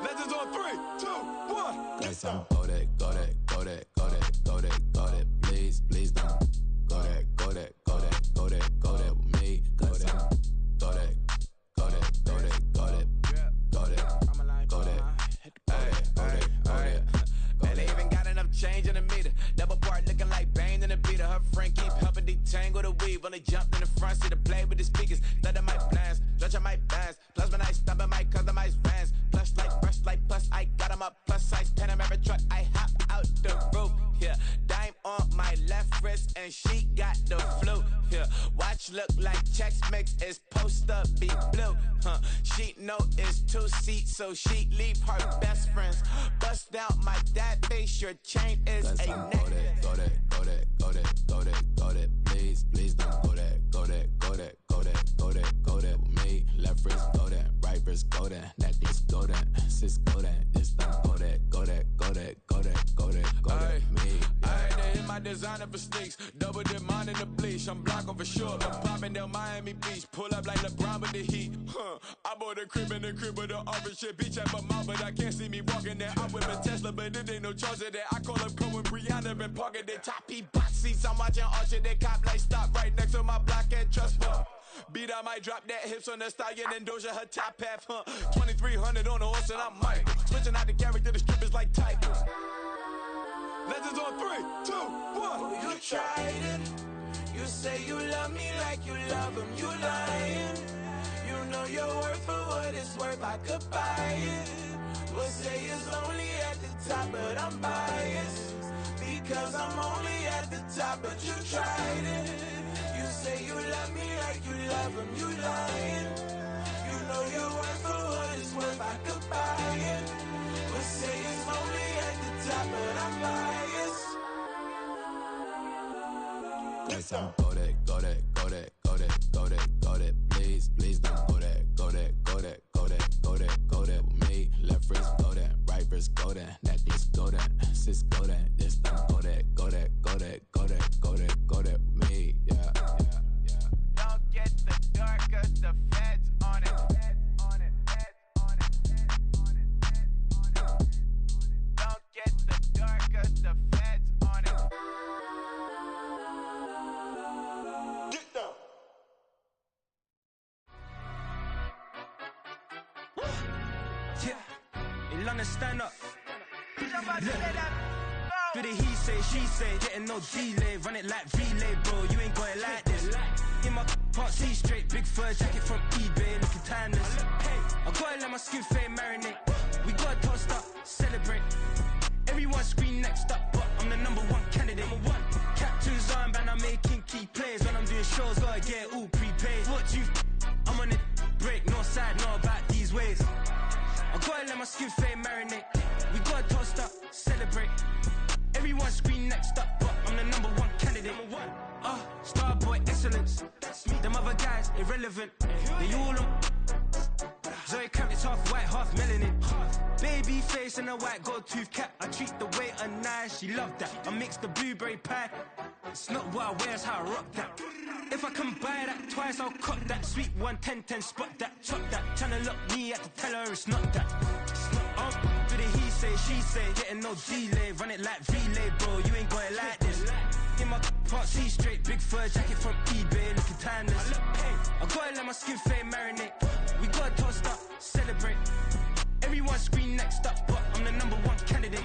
Legends on 3, 2, 1. Cause I'm go that, go that, go that, go that, go that, go that. Please, please don't go that, go that, go that, go that, go that with me. Cause I'm go that, go that, go that, go that, go that, go that, go that. Man, they even got enough change in the meter. Double part looking like Bane in the beater. Her friend keep helping detangle the weave. Only jumped in the front seat to play with the speakers. Let them mic blast, stretch on my bands. Plus when I stop at my customized vans. Plus like brush like plus I got them up plus size Panamera truck. I hop out the roof. Yeah, dime on my left wrist and she got the flu. Yeah, watch look like Chex Mix is post up be blue. She know it's 2 seats, so she leave her best friends. Bust out my dad face, your chain is a necklace. Go that, go that, go that, go that, go that. Please, please don't go that, go that, go that, go that, go that, go that with me. Left wrist go that, right wrist go that, necklace go that, sis go that, this don't go that, go that, go that, go that, go that, go that, me. I had to hit my designer for sneaks, double dip mine in the bleach. I'm blocking for sure, I'm popping down Miami Beach, pull up like LeBron with the heat. I bought a crib in the crib with the orange shit, beach at my mouth, but I can't see me walking there. I'm with a Tesla, but it ain't no charge of that. I call up Cole and Brianna and parking the top P box seats. I'm watching Archer, they cop like stop right next to my block and trust fund. Beat, I might drop that hips on the stallion and Doja her top half, 2300 on the horse and I might switching out the character, the strippers like tigers. Legends on 3, 2, 1. You tried it. You say you love me like you love him. You lying. You know your worth for what it's worth. I could buy it. We'll say it's only at the top, but I'm biased. Because I'm only at the top, but you tried it. You say you love me like you love him. You lying. You know your worth for what it's worth. I could buy it. We'll say it's only at the top, but I'm biased. Yes, I'm go that, go that, go that, go that, go that, go that. Please, please don't go that, go that, go that, go that, go that, go that with me. Left wrist go that, right wrist go that, necklace go that, sis go that. This time go that, go that, go that, go that, go that, go that with me. Yeah, yeah, yeah. Don't get the dark, cause the feds on it. Don't get the dark, cause the feds on it. Get down. Yeah, in London, stand up. Do the he say, she say, getting no delay. Run it like relay, bro, you ain't got it like this. In my part C straight, big fur jacket from eBay, looking timeless. I gotta let my skin fade marinate. We gotta toast up, celebrate. Everyone scream next up, but I'm the number one candidate. Captain's armband, I'm making key plays. When I'm doing shows, gotta get it all prepaid. What you I'm on it, break, no side, no about these ways. I gotta let my skin fade marinate. We gotta toast up, celebrate. Everyone scream next up, but I'm the number one candidate. Starboy excellence. Them other guys irrelevant. They all on. Zoe Camp is half white, half melanin. Baby face and a white gold tooth cap. I treat the waiter nice, she love that. I mix the blueberry pie. It's not what I wear, it's how I rock that. If I can buy that twice, I'll cop that. Sweet 110, spot that, chop that. Tryna lock me, I have to tell her it's not that. Do the he say, she say, getting no delay. Run it like relay, bro, you ain't got it like this. In my part C straight, big fur jacket from eBay, looking timeless. I gotta let my skin fade marinate. We gotta toast up, celebrate. Everyone scream next up, but I'm the number one candidate.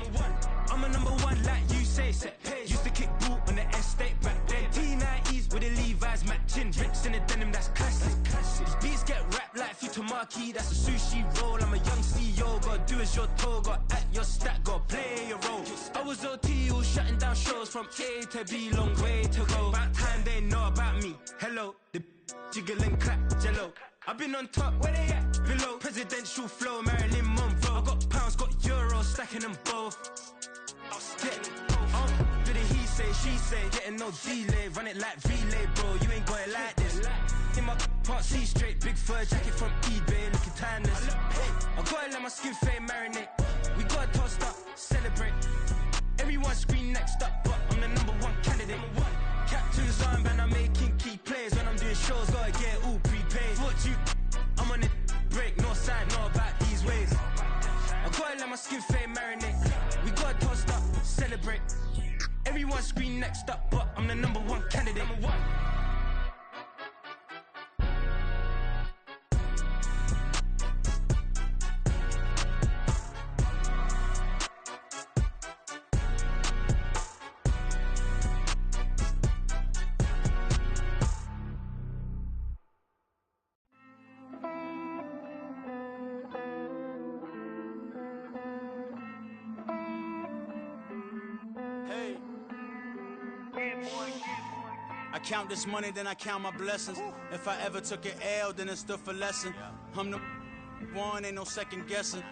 I'm a number one like you say, set pace. Used to kick boot on the estate back then. T90s with the Levi's matching. Rips in the denim, that's classic. These beats get wrapped like Futamaki, that's a sushi roll. I'm a young CEO, gotta do as you're told. Gotta act your stat, gotta play your role. I was OT, all shutting down shows from A to B, long way to go. About time they know about me. Hello, the jiggle and clap, jello. I've been on top, where they at? Below, presidential flow, Marilyn Monroe. I got pounds, got euros, stacking them both. Do the he say, she say, getting no delay. Run it like relay, bro, you ain't got it like this. In my part C straight, big fur jacket from eBay, looking timeless. I gotta let my skin fade marinate. We gotta toast up, celebrate. Everyone scream next up, but I'm the number one candidate. Captain's armband, I'm making key plays. When I'm doing shows, gotta get it all prepaid. What you I'm on it, break, no side, no about these ways. I gotta let my skin fade marinate. We gotta toast up, celebrate. Everyone scream next up, but I'm the number one candidate. I count this money, then I count my blessings. If I ever took an L, then it stood for lesson. I'm the one, ain't no second guessing.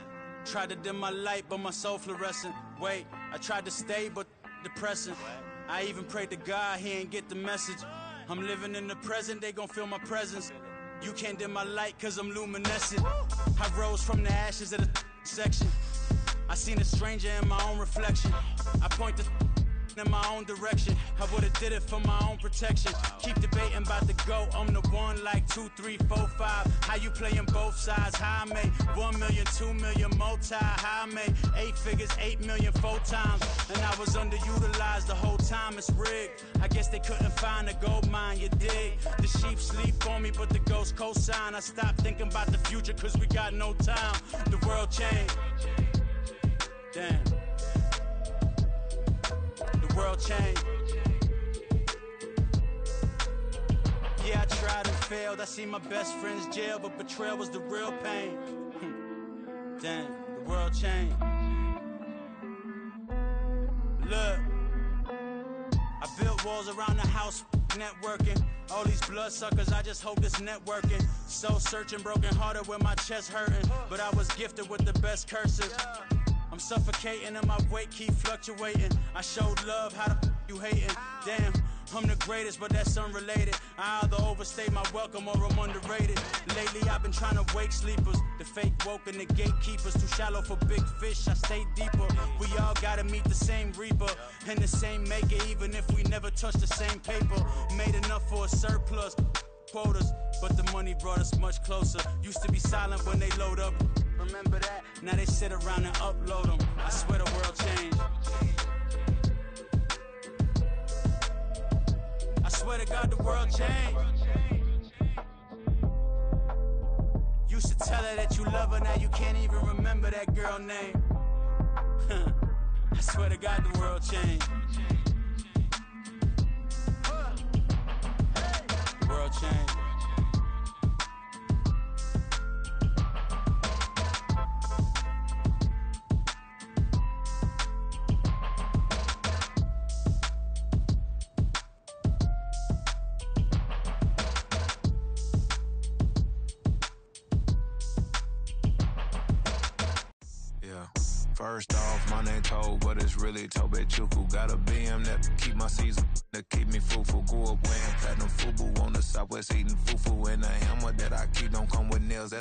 Tried to dim my light, but my soul fluorescent. Wait, I tried to stay, but depressing. I even prayed to God, he ain't get the message. I'm living in the present, they gon' feel my presence. You can't dim my light, cause I'm luminescent. I rose from the ashes of the section. I seen a stranger in my own reflection. I point the in my own direction. I would've did it for my own protection. Keep debating about the go. I'm the one like 2, 3, 4, 5. How you playing both sides? How I made 1 million, 2 million multi. How I made 8 figures, 8 million 4 times. And I was underutilized the whole time. It's rigged. I guess they couldn't find a gold mine. You dig? The sheep sleep on me, but the ghost cosign. I stopped thinking about the future, cause we got no time. The world changed. Damn. world changed. Yeah, I tried and failed. I seen my best friends jail, but betrayal was the real pain. Damn, the world changed. Look, I built walls around the house, networking. All these bloodsuckers, I just hope this networking. Soul searching, broken hearted with my chest hurting. But I was gifted with the best curses. I'm suffocating and my weight keep fluctuating. I showed love, how the you hating? Damn, I'm the greatest, but that's unrelated. I either overstay my welcome or I'm underrated. Lately I've been trying to wake sleepers. The fake woke and the gatekeepers. Too shallow for big fish, I stay deeper. We all gotta meet the same reaper and the same maker, even if we never touch the same paper. Made enough for a surplus quotas, but the money brought us much closer. Used to be silent when they load up. Remember that? Now they sit around and upload them. I swear the world changed. I swear to God the world changed. Used to tell her that you love her, now you can't even remember that girl name. I swear to God the world changed. The world changed. First off, my name Toad, but it's really Tobe Chuku. Got a BM that keep my season, that keep me fruitful. Grew up wearing platinum FUBU on the southwest eating fufu. And the hammer that I keep don't come with nails.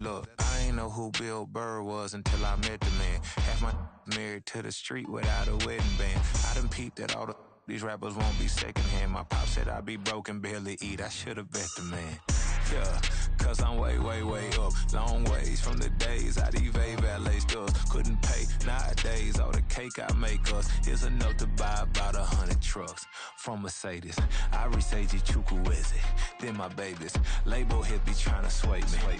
Look, I ain't know who Bill Burr was until I met the man. Half my married to the street without a wedding band. I done peeped that all these rappers won't be secondhand. My pop said I'd be broke and barely eat. I should've bet the man. Yeah, cause I'm way up, long ways from the days I evade valet stores. Couldn't pay nowadays, all the cake I make us is enough to buy about 100 trucks from Mercedes. I resage Chukwueze, then my babies. Label hit be trying to sway me,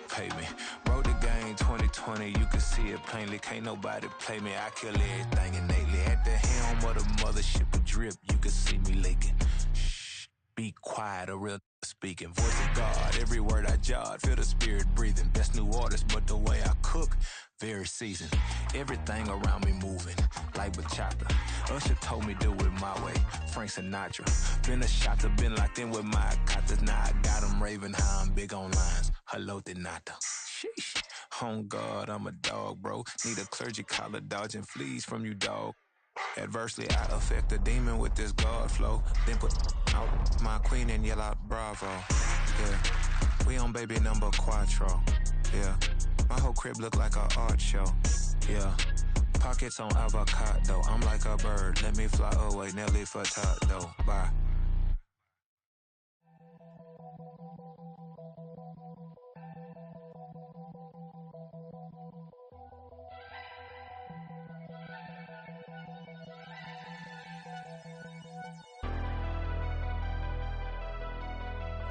pay me. Wrote the game 2020, you can see it plainly. Can't nobody play me, I kill everything innately. At the helm of the mothership of drip, you can see me leaking. Shh, be quiet, a real speaking. Voice of God, every word I jot, feel the spirit breathing. Best new artist, but the way I cook, very seasoned. Everything around me moving, like bachata. Usher told me do it my way, Frank Sinatra. Been a shotter, been locked in with my katas. Now I got them raving how I'm big on lines. Hello, Denata. Sheesh. On God, I'm a dog, bro. Need a clergy collar, dodging fleas from you, dog. Adversely, I affect a demon with this God flow. Then put out my queen and yell out bravo. Yeah, we on baby number quattro. Yeah, my whole crib look like an art show. Yeah, pockets on avocado. I'm like a bird, let me fly away. Nelly Furtado, bye.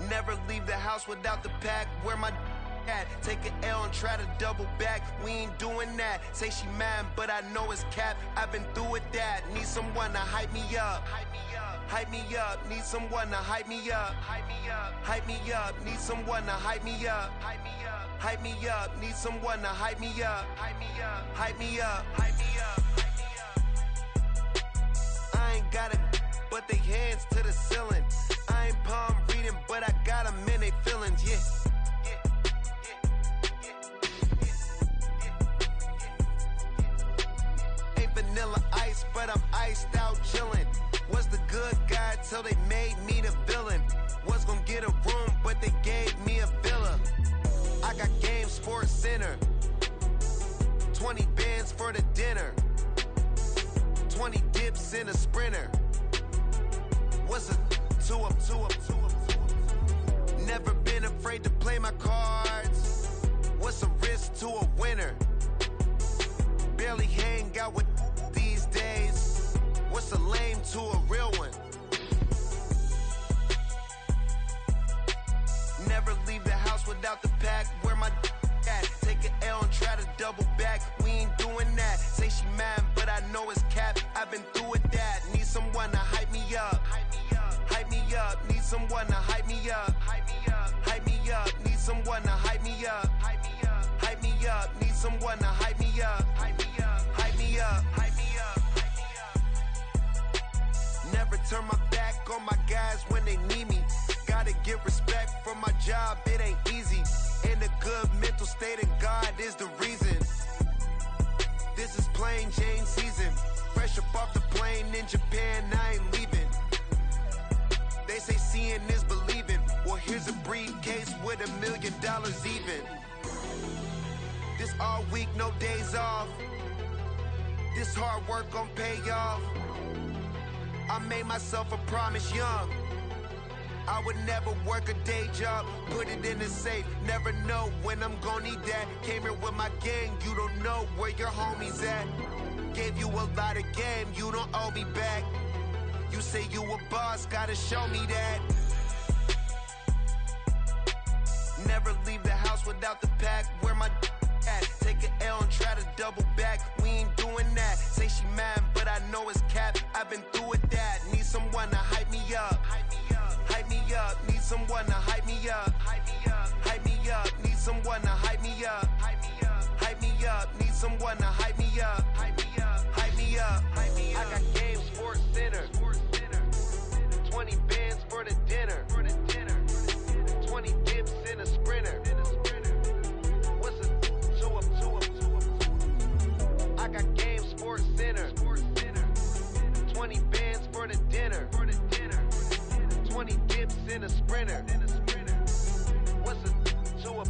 Never leave the house without the pack. Where my at? Take an L and try to double back. We ain't doing that. Say she mad, but I know it's cap. I've been through with that. Need someone to hype me up. Hype me up. Need someone to hype me up. Hype me up. Need someone to hype me up. Hype me up. Need someone to hype me up. Hype me up. Hype me up. I ain't got it, but they hands to the ceiling. I ain't palm reading, but I got them in they feelings, yeah. Ain't vanilla ice, but I'm iced out chillin'. Was the good guy till they made me the villain. Was gonna get a room, but they gave me a villa. I got game, Sports Center. 20 bands for the dinner. 20 dips in a Sprinter. What's a two up? Never been afraid to play my cards. What's a risk to a winner? Barely hang out with these days. What's a lame to a real one? Never leave the house without the pack. Where my at? Take an L and try to double back. We ain't doing that. Say she mad, but I know it's cap. I've been through with that. someone to hype me up. Hype me up. Hype me up. Need someone to hype me up. Hype me up. Hype me up. Need someone to hype me up. Hype me up. Hype me up. Hype me up. Hype me up. Never turn my back on my guys when they need me. Gotta give respect for my job, it ain't easy. In a good mental state and God is the reason. This is plain Jane season. Fresh up off the plane in Japan, I ain't leaving. They say seeing is believing. Well, here's a briefcase with $1 million even. This all week, no days off. This hard work gon' pay off. I made myself a promise young. I would never work a day job, put it in the safe. Never know when I'm gonna need that. Came here with my gang, you don't know where your homies at. Gave you a lot of game, you don't owe me back. You say you a boss, gotta show me that. Never leave the house without the pack, where my at. Take an L and try to double back, we ain't doing that. Say she mad, but I know it's cap, I've been through with that. Need someone to hype me up. Hype me up, need someone to hype me up. Hype me up, hype me up, need someone to hype me up. Hype me up, hype me up, need someone to hype me up. Hype me up, hype me up, hype me up. I got game Sports Center. 20 bands for the dinner. 20 dips in a sprinter. What's a 2 up? I got game Sports Center. 20 bands for the dinner. 20 dips in a sprinter. What's a 2 up?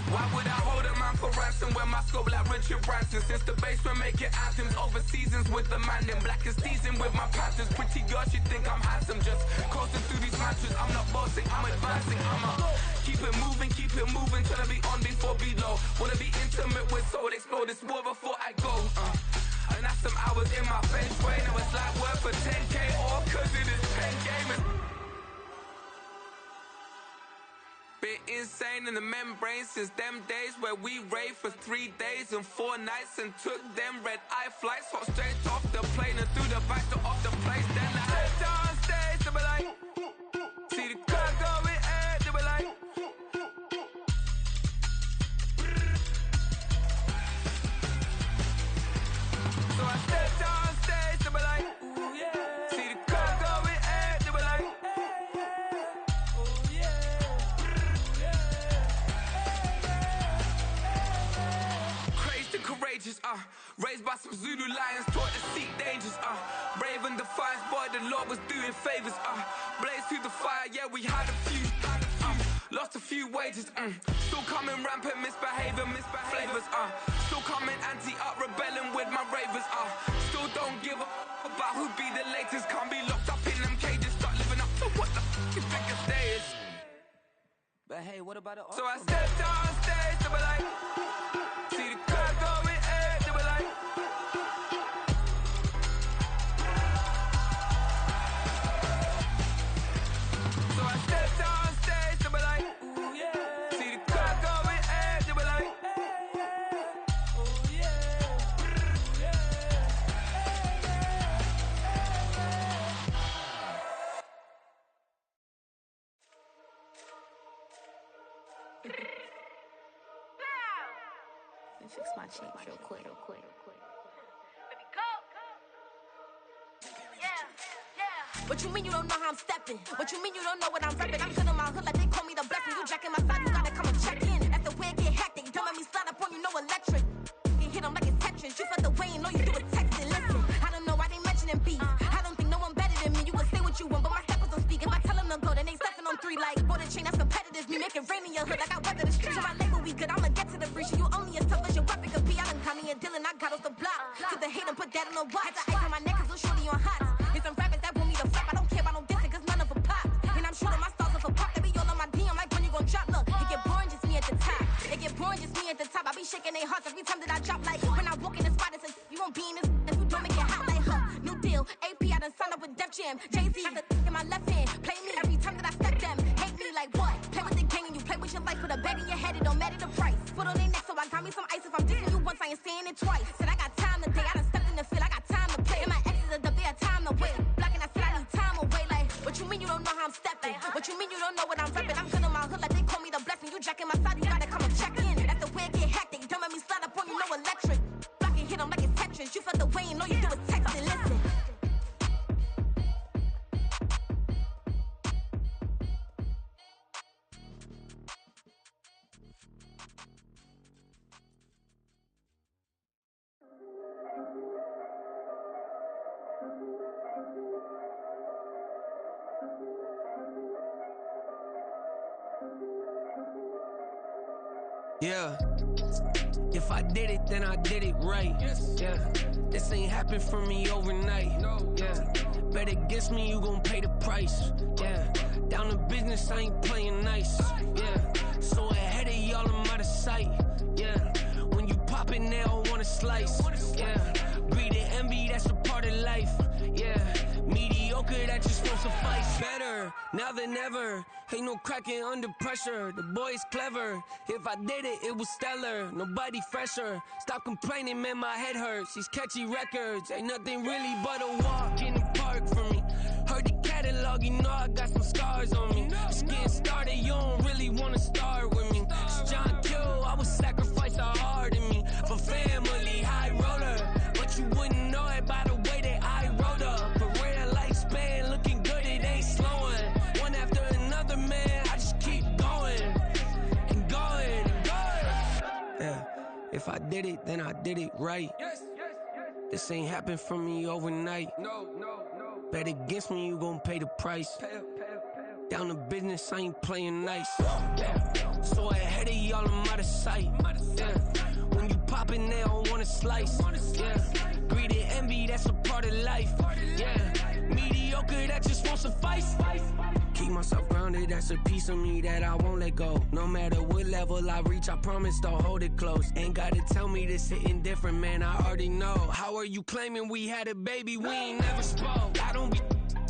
Why would I hold a man for ransom when my scope like Richard Branson? Since the basement making anthems over seasons with the man in black is teasing with my panthers. Pretty girl, she think I'm handsome, just coasting through these mantras. I'm not bossing, I'm advancing, keep it moving, trying to be on before below. Wanna be intimate with soul, explore this war before I go. And that's some hours in my bench way. Now it's like work for 10K or cause it is 10 gamers. Been insane in the membrane since them days where we raved for 3 days and 4 nights and took them red eye flights, hop straight off the plane and through the back door of the place. Then I stepped on stage, they were like, see the crowd going ahead, they were like, so I stepped on stage, they were like, ooh yeah, see the crowd going ahead, they were like, ooh yeah. Courageous, raised by some Zulu lions, taught to seek dangers, brave and defiant, boy, the Lord was doing favors, blaze through the fire, yeah, we had a few, lost a few wages, still coming rampant, misbehaving, flavors, still coming anti-up, rebelling with my ravers, still don't give a about who be the latest, can't be locked up in them cages, start living up to what the f you think your day is. But hey, what about it? So I stepped on stage, they were like, see the crowd going ahead, they were like, so I stepped on stage, they were like, ooh yeah, see the crowd going ahead, they were like, ooh yeah, Fix my cheek real quick. Baby, go. Yeah. What you mean you don't know how I'm stepping? What you mean you don't know what I'm repping? I'm good on my hood like they call me the blessing. You jacking my side, you gotta come and check in. That's the way it get hectic. Don't let me slide up on you, no electric. You hit them like it's Tetris. You felt the way and know you do it texting. Listen, I don't know why they mentioning beef. I don't think no one better than me. You can say what you want, but my steppers don't speak. If I tell them to go, then they stepping on 3 like. Bought a chain that's competitive. Me make it rain in your hood like I weather the street. So my label we good, I'ma get to the breach. You only a tough across the block. Cause the hate and put that on the watch. The ice on my neck is a shorty on hot. And some rappers that want me to flop. I don't care about no dissing cause none of them pop. And I'm shooting my stars off a pop. They be all on my DM like when you gon' drop. Look, it get boring just me at the top. It get boring just me at the top. I be shaking their hearts every time that I drop. Like when I walk in the spot, it's a you won't be in this. If you don't make it hot like new deal. AP, I done signed up with Def Jam. Jay-Z got the in my left hand. Play me every time that I step them. Hate me like what? Play with the gang and you play with your life. Put a bag in your head, it don't matter the price. Put on their neck, so I got me some ice. If I'm dissing you once, I ain't saying it twice. Said I got time today, I done stepped in the field, I got time to play. And my exes are up there, time to wait. Blocking, I said I need time away. Like, what you mean you don't know how I'm stepping? What you mean you don't know what I'm repping? I'm good in my hood, like they call me the blessing. You jacking my side, you gotta come and check in. That's the way it get hectic. Don't make me slide up on you, no electric. Blocking, hit them like it's Tetris. You felt the way and all you do is text and listen. Yeah. If I did it, then I did it right. Yeah. This ain't happened for me overnight. Yeah. Bet against me, you gon' pay the price. Yeah. Down to business, I ain't playing nice. Yeah. So ahead of y'all, I'm out of sight. Yeah. When you poppin', they all wanna slice. Yeah. Greed and envy, that's a part of life. Yeah. Mediocre, that just won't suffice. Better now than ever. Ain't no cracking under pressure. The boy's clever. If I did it, it was stellar. Nobody fresher. Stop complaining, man, my head hurts. These catchy records ain't nothing really but a walk in the park for me. Heard the catalog, you know I got some scars on me. Just getting started, you don't really wanna start with me. It's John Kill, I would sacrifice a heart in me for family, high roller. But you wouldn't know it by the way that I wrote up. A real lifespan, looking good, it ain't slowing. One after another, man, I just keep going and going and going. Yeah, if I did it, then I did it right. This ain't happened for me overnight. Bet against me, you gon' pay the price. Down to business, I ain't playing nice. Yeah. So ahead of y'all, I'm out of sight. Yeah. When you poppin', they don't wanna slice. Yeah. Greed and envy, that's a part of life. Yeah. Mediocre, that just won't suffice. Keep myself grounded, that's a piece of me that I won't let go. No matter what level I reach, I promise to hold it close. Ain't gotta tell me this hitting different, man, I already know. How are you claiming we had a baby, we ain't never spoke? I don't be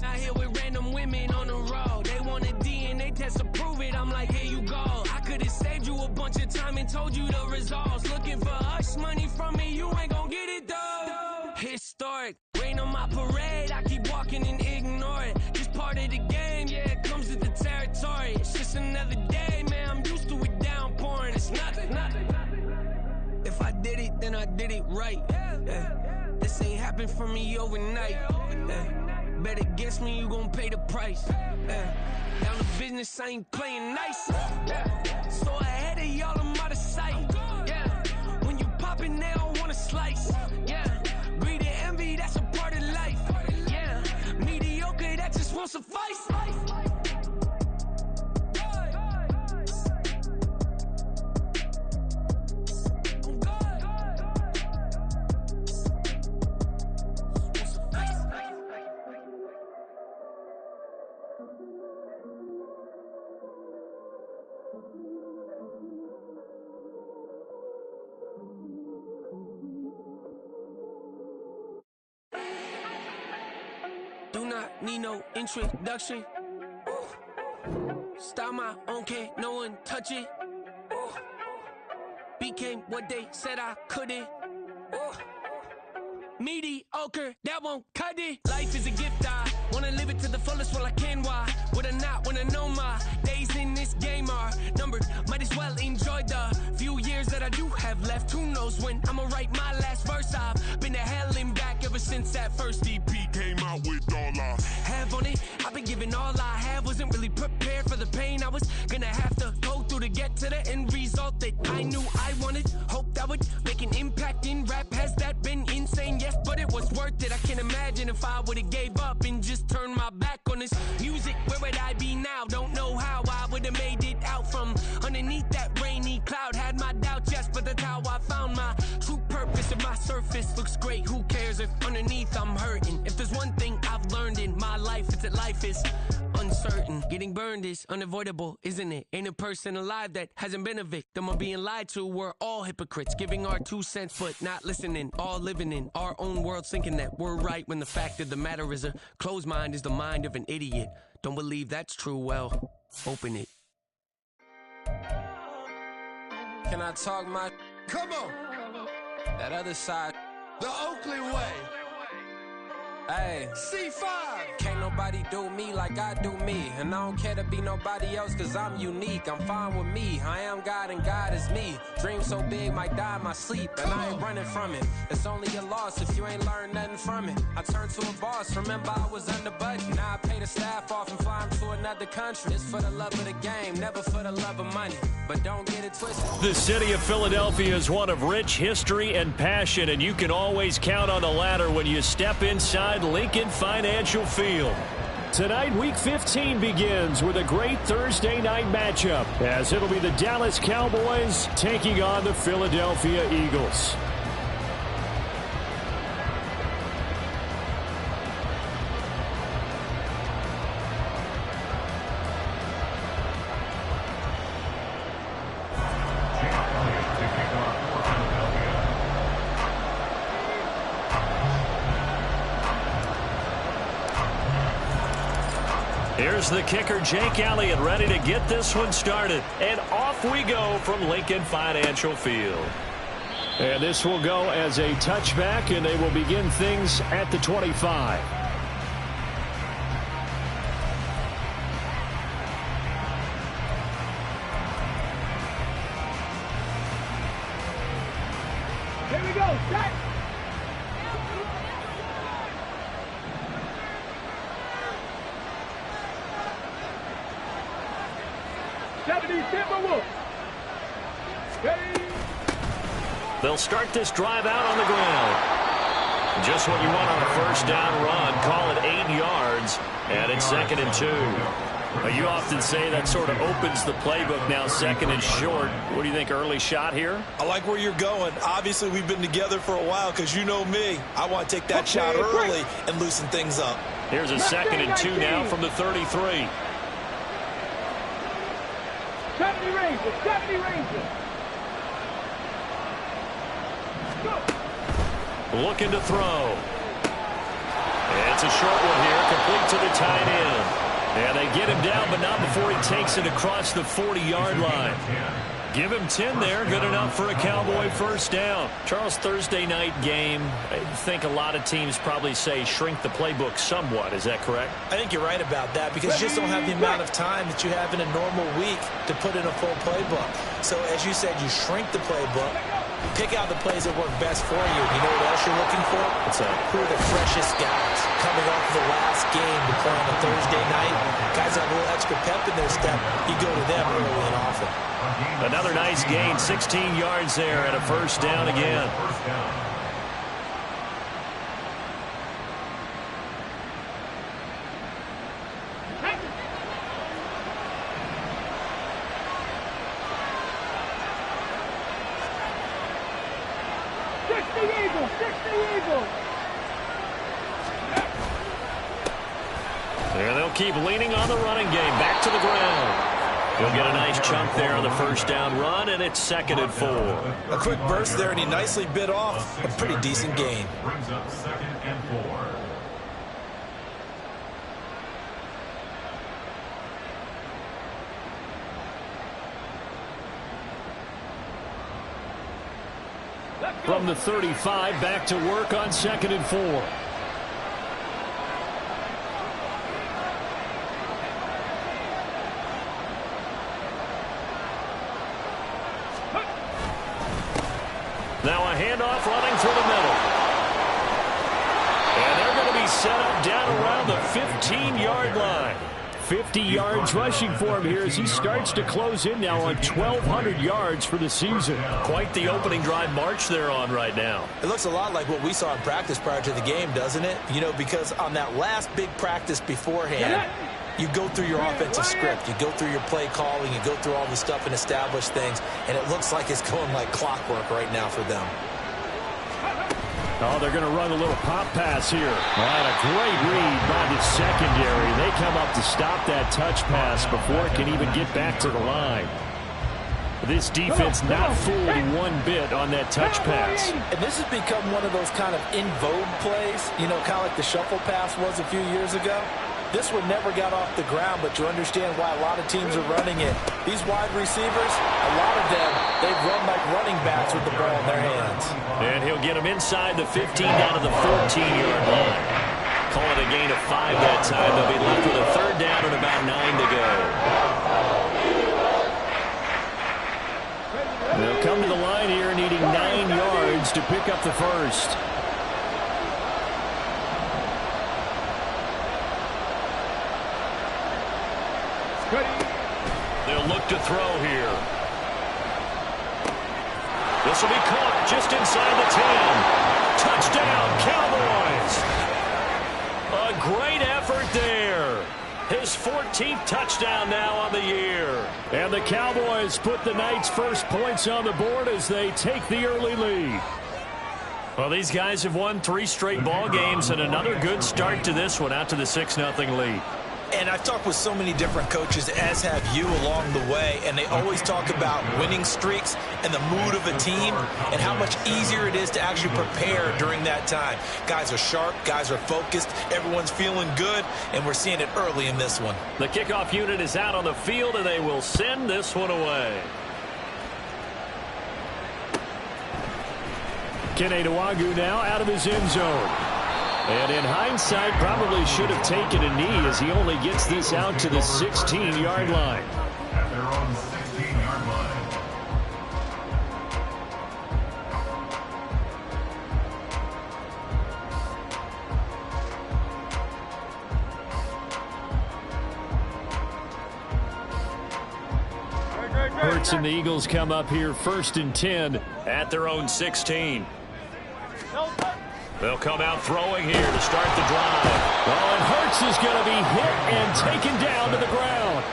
out here with random women on the road. They want a DNA test to prove it, I'm like, here you go. I could've saved you a bunch of time and told you the results. Looking for hush money from me, you ain't gon' get it though. Historic, rain on my parade, I keep walking and ignore it. Just part of the game, yeah, it comes with the territory. It's just another day, man, I'm used to it downpouring. It's nothing. If I did it, then I did it right. Yeah. This ain't happened for me overnight. Yeah. Bet against me, you gon' pay the price. Yeah. Down to business, I ain't playing nice. Yeah. So ahead of y'all, I'm out of sight. Yeah. When you poppin', they don't wanna slice. Yeah. Greed and envy, that's a part of life. Yeah. Mediocre, that just won't suffice. Do not need no introduction. Style my own, can't no one touch it. Became what they said I couldn't. Mediocre, that won't cut it. Life is a gift, I wanna live it to the fullest while I can. Why would I not wanna know my days in this game are numbered? Might as well enjoy the few years that I do have left. Who knows when I'ma write my last verse? I've been to hell and back ever since that first EP came out with all I have on it. I've been giving all I have, wasn't really prepared for the pain I was gonna have to go through to get to the end result that I knew I wanted. Hoped I would make an impact in rap. Has that been insane? Yes, but it was worth it. I can't imagine if I would've gave up and just turned my back on this music. Where would I be now? Don't know how I would've made it out from underneath that rainy cloud. Had my doubts, yes, but that's how I found my true purpose and my surface. life is uncertain. Getting burned is unavoidable, isn't it? Ain't a person alive that hasn't been a victim of being lied to. We're all hypocrites, giving our 2 cents but not listening. All living in our own world, thinking that we're right when the fact of the matter is a closed mind is the mind of an idiot. Don't believe that's true? Well, open it. Can I talk my... Come on! That other side... The Oakley way! Hey, C5! Can't nobody do me like I do me. And I don't care to be nobody else cause I'm unique. I'm fine with me, I am God and God is me. Dream so big might die in my sleep, and I ain't running from it. It's only a loss if you ain't learned nothing from it. I turned to a boss, remember I was under budget. Now I pay the staff off and fly them to another country. It's for the love of the game, never for the love of money. But don't get it twisted. The city of Philadelphia is one of rich history and passion, and you can always count on the latter when you step inside Lincoln Financial Field. Tonight, Week 15 begins with a great Thursday night matchup, as it'll be the Dallas Cowboys taking on the Philadelphia Eagles. Here's the kicker, Jake Elliott, ready to get this one started. And off we go from Lincoln Financial Field. And this will go as a touchback, and they will begin things at the 25. Here we go, set! They'll start this drive out on the ground. Just what you want on a first down run. Call it 8 yards, and it's 2nd and 2. You often say that sort of opens the playbook now, 2nd and short. What do you think, early shot here? I like where you're going. Obviously, we've been together for a while because you know me. I want to take that shot early and loosen things up. Here's a 2nd and 2 now from the 33. 70 Rangers, 70 Rangers. Looking to throw. It's a short one here, complete to the tight end. And they get him down, but not before he takes it across the 40-yard line. Give him 10 there, good enough for a Cowboy first down. Charles, Thursday night game, I think a lot of teams probably say shrink the playbook somewhat. Is that correct? I think you're right about that because you just don't have the amount of time that you have in a normal week to put in a full playbook. So as you said, you shrink the playbook. Pick out the plays that work best for you. You know what else you're looking for? What's that? Who are the freshest guys coming off the last game to play on a Thursday night? Guys have a little extra pep in their step. You go to them early and often. Another nice gain, 16 yards there, and a first down again. There they'll keep leaning on the running game. Back to the ground. He'll get a nice chunk there on the first down run, and it's 2nd and 4. A quick burst there, and he nicely bit off a pretty decent gain. Brings up 2nd and 4. From the 35, back to work on 2nd and 4. Now a handoff running through the middle. And they're going to be set up down around the 15-yard line. 50 yards rushing for him here as he starts to close in now on 1,200 yards for the season. Quite the opening drive march they're on right now. It looks a lot like what we saw in practice prior to the game, doesn't it? You know, because on that last big practice beforehand, you go through your offensive script. You go through your play calling. You go through all the stuff and establish things. And it looks like it's going like clockwork right now for them. Oh, they're going to run a little pop pass here. All right, a great read by the secondary. They come up to stop that touch pass before it can even get back to the line. This defense not fooled one bit on that touch pass. And this has become one of those kind of in vogue plays, you know, kind of like the shuffle pass was a few years ago. This one never got off the ground, but you understand why a lot of teams are running it. These wide receivers, a lot of them, they've run like running backs with the ball in their hands. And he'll get them inside the 15 down to the 14-yard line. Call it a gain of 5 that time. They'll be left with a third down and about 9 to go. They'll come to the line here needing 9 yards to pick up the first. They'll look to throw here. This will be caught just inside the 10. Touchdown, Cowboys. A great effort there. His 14th touchdown now on the year. And the Cowboys put the Knights' first points on the board as they take the early lead. Well, these guys have won 3 straight ball games and another good start to this one out to the 6-0 lead. And I've talked with so many different coaches, as have you, along the way, and they always talk about winning streaks and the mood of a team and how much easier it is to actually prepare during that time. Guys are sharp, guys are focused, everyone's feeling good, and we're seeing it early in this one. The kickoff unit is out on the field, and they will send this one away. Keneduagu now out of his end zone. And in hindsight, probably should have taken a knee as he only gets this out to the 16-yard line. At their own 16-yard line. Hurts and the Eagles come up here 1st and 10 at their own 16. They'll come out throwing here to start the drive. Oh, and Hurts is going to be hit and taken down to the ground.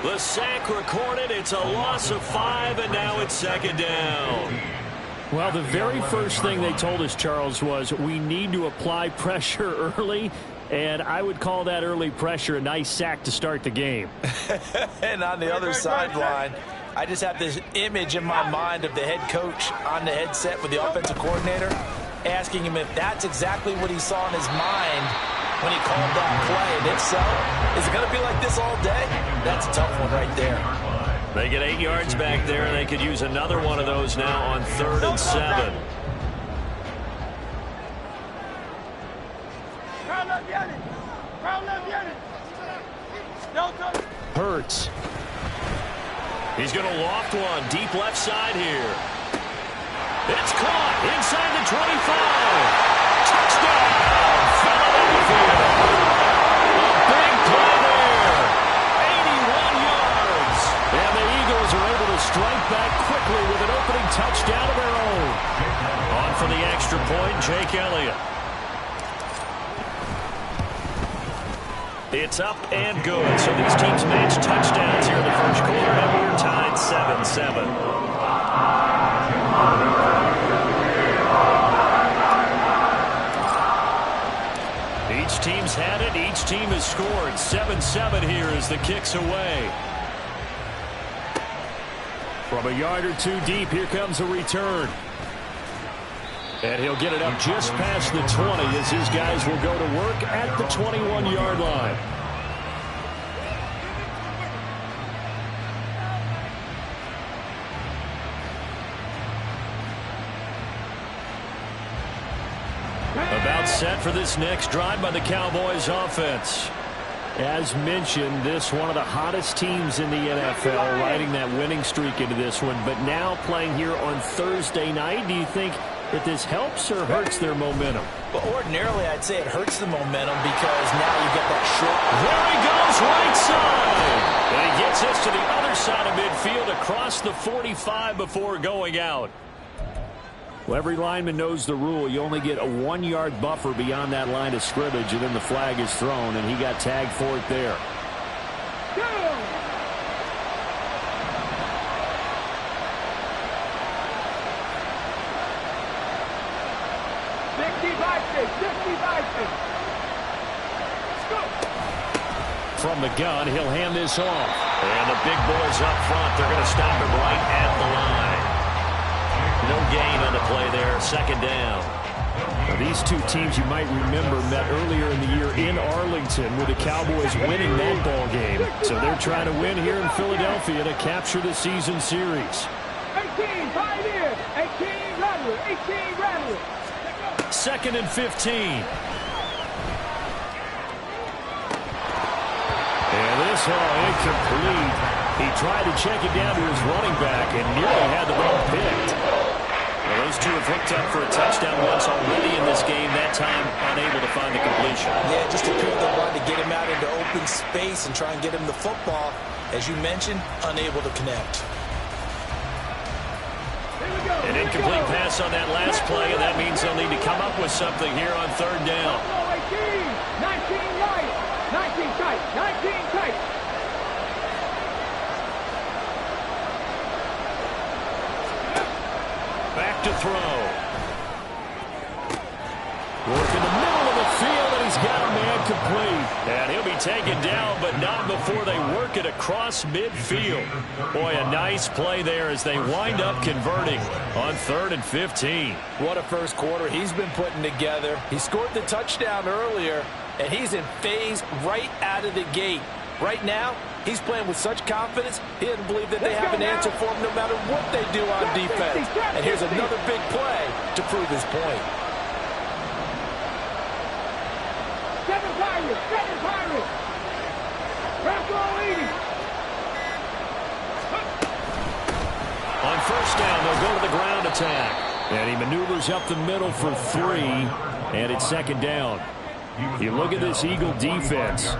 The sack recorded. It's a loss of 5, and now it's 2nd down. Well, the very first thing they told us, Charles, was we need to apply pressure early, and I would call that early pressure a nice sack to start the game. And on the other sideline, I just have this image in my mind of the head coach on the headset with the offensive coordinator, asking him if that's exactly what he saw in his mind when he called that play. And if so, is it going to be like this all day? That's a tough one right there. They get 8 yards back there, and they could use another one of those now on 3rd and 7. Hurts. He's going to loft one deep left side here. It's caught inside the 25. Touchdown, Philadelphia. A big play there. 81 yards. And the Eagles are able to strike back quickly with an opening touchdown of their own. On for the extra point, Jake Elliott. It's up and good. So these teams match touchdowns here in the first quarter, and we're tied 7-7. Each team's had it. Each team has scored. 7-7 here as the kick's away. From a yard or 2 deep, here comes a return. And he'll get it up just past the 20 as his guys will go to work at the 21-yard line. About set for this next drive by the Cowboys offense. As mentioned, this one of the hottest teams in the NFL, riding that winning streak into this one, but now playing here on Thursday night. Do you think that this helps or hurts their momentum? Well, ordinarily, I'd say it hurts the momentum because now you get that short. There he goes, right side. And he gets this to the other side of midfield across the 45 before going out. Well, every lineman knows the rule. You only get a 1-yard buffer beyond that line of scrimmage, and then the flag is thrown, and he got tagged for it there. From the gun, he'll hand this off. And the big boys up front, they're going to stop him right at the line. No gain on the play there, second down. Now, these two teams you might remember met earlier in the year in Arlington with the Cowboys winning that ball game. So they're trying to win here in Philadelphia to capture the season series. 18, Pioneer! 18, Rattler! 18, Rattler! Second and 15. And this incomplete. He tried to check it down to his running back and nearly had the ball picked. Well, those two have hooked up for a touchdown once already in this game, that time unable to find the completion. Yeah, just appeared to run to get him out into open space and try and get him the football. As you mentioned, unable to connect. An incomplete pass on that last play, and that means they'll need to come up with something here on third down. 19 right, 19 tight, 19 tight. Back to throw. Work in the middle of the field, and he's got a man complete. And he'll be taken down, but not before they work it across midfield. Boy, a nice play there as they wind up converting on 3rd and 15. What a first quarter he's been putting together. He scored the touchdown earlier, and he's in phase right out of the gate. Right now, he's playing with such confidence, he doesn't believe that they have an answer for him no matter what they do on defense. And here's another big play to prove his point. 7 Pirates! Rocco leading! On first down, they'll go to the ground attack. And he maneuvers up the middle for 3, and it's second down. You look at this Eagle defense.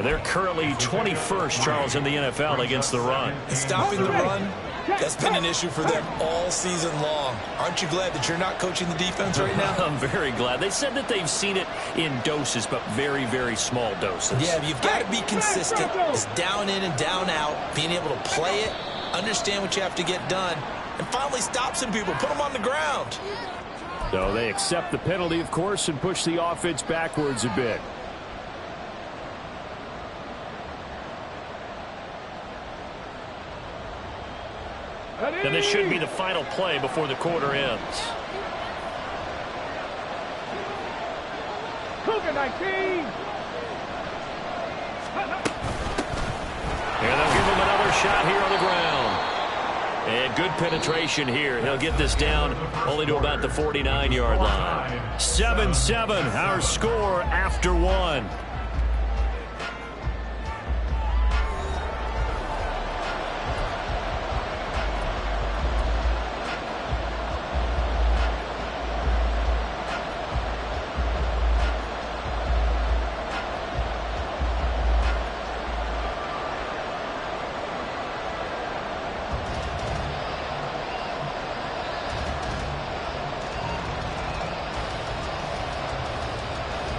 They're currently 21st, Charles, in the NFL against the run. Stopping the run, that's been an issue for them all season long. Aren't you glad that you're not coaching the defense right now? I'm very glad. They said that they've seen it in doses, but very, very small doses. Yeah, you've got to be consistent. It's down in and down out, being able to play it, understand what you have to get done, and finally stop some people, put them on the ground. So they accept the penalty, of course, and push the offense backwards a bit. And this should be the final play before the quarter ends. Cougar 19! And they'll give him another shot here on the ground. And good penetration here. He'll get this down only to about the 49-yard line. 7-7, our score after 1.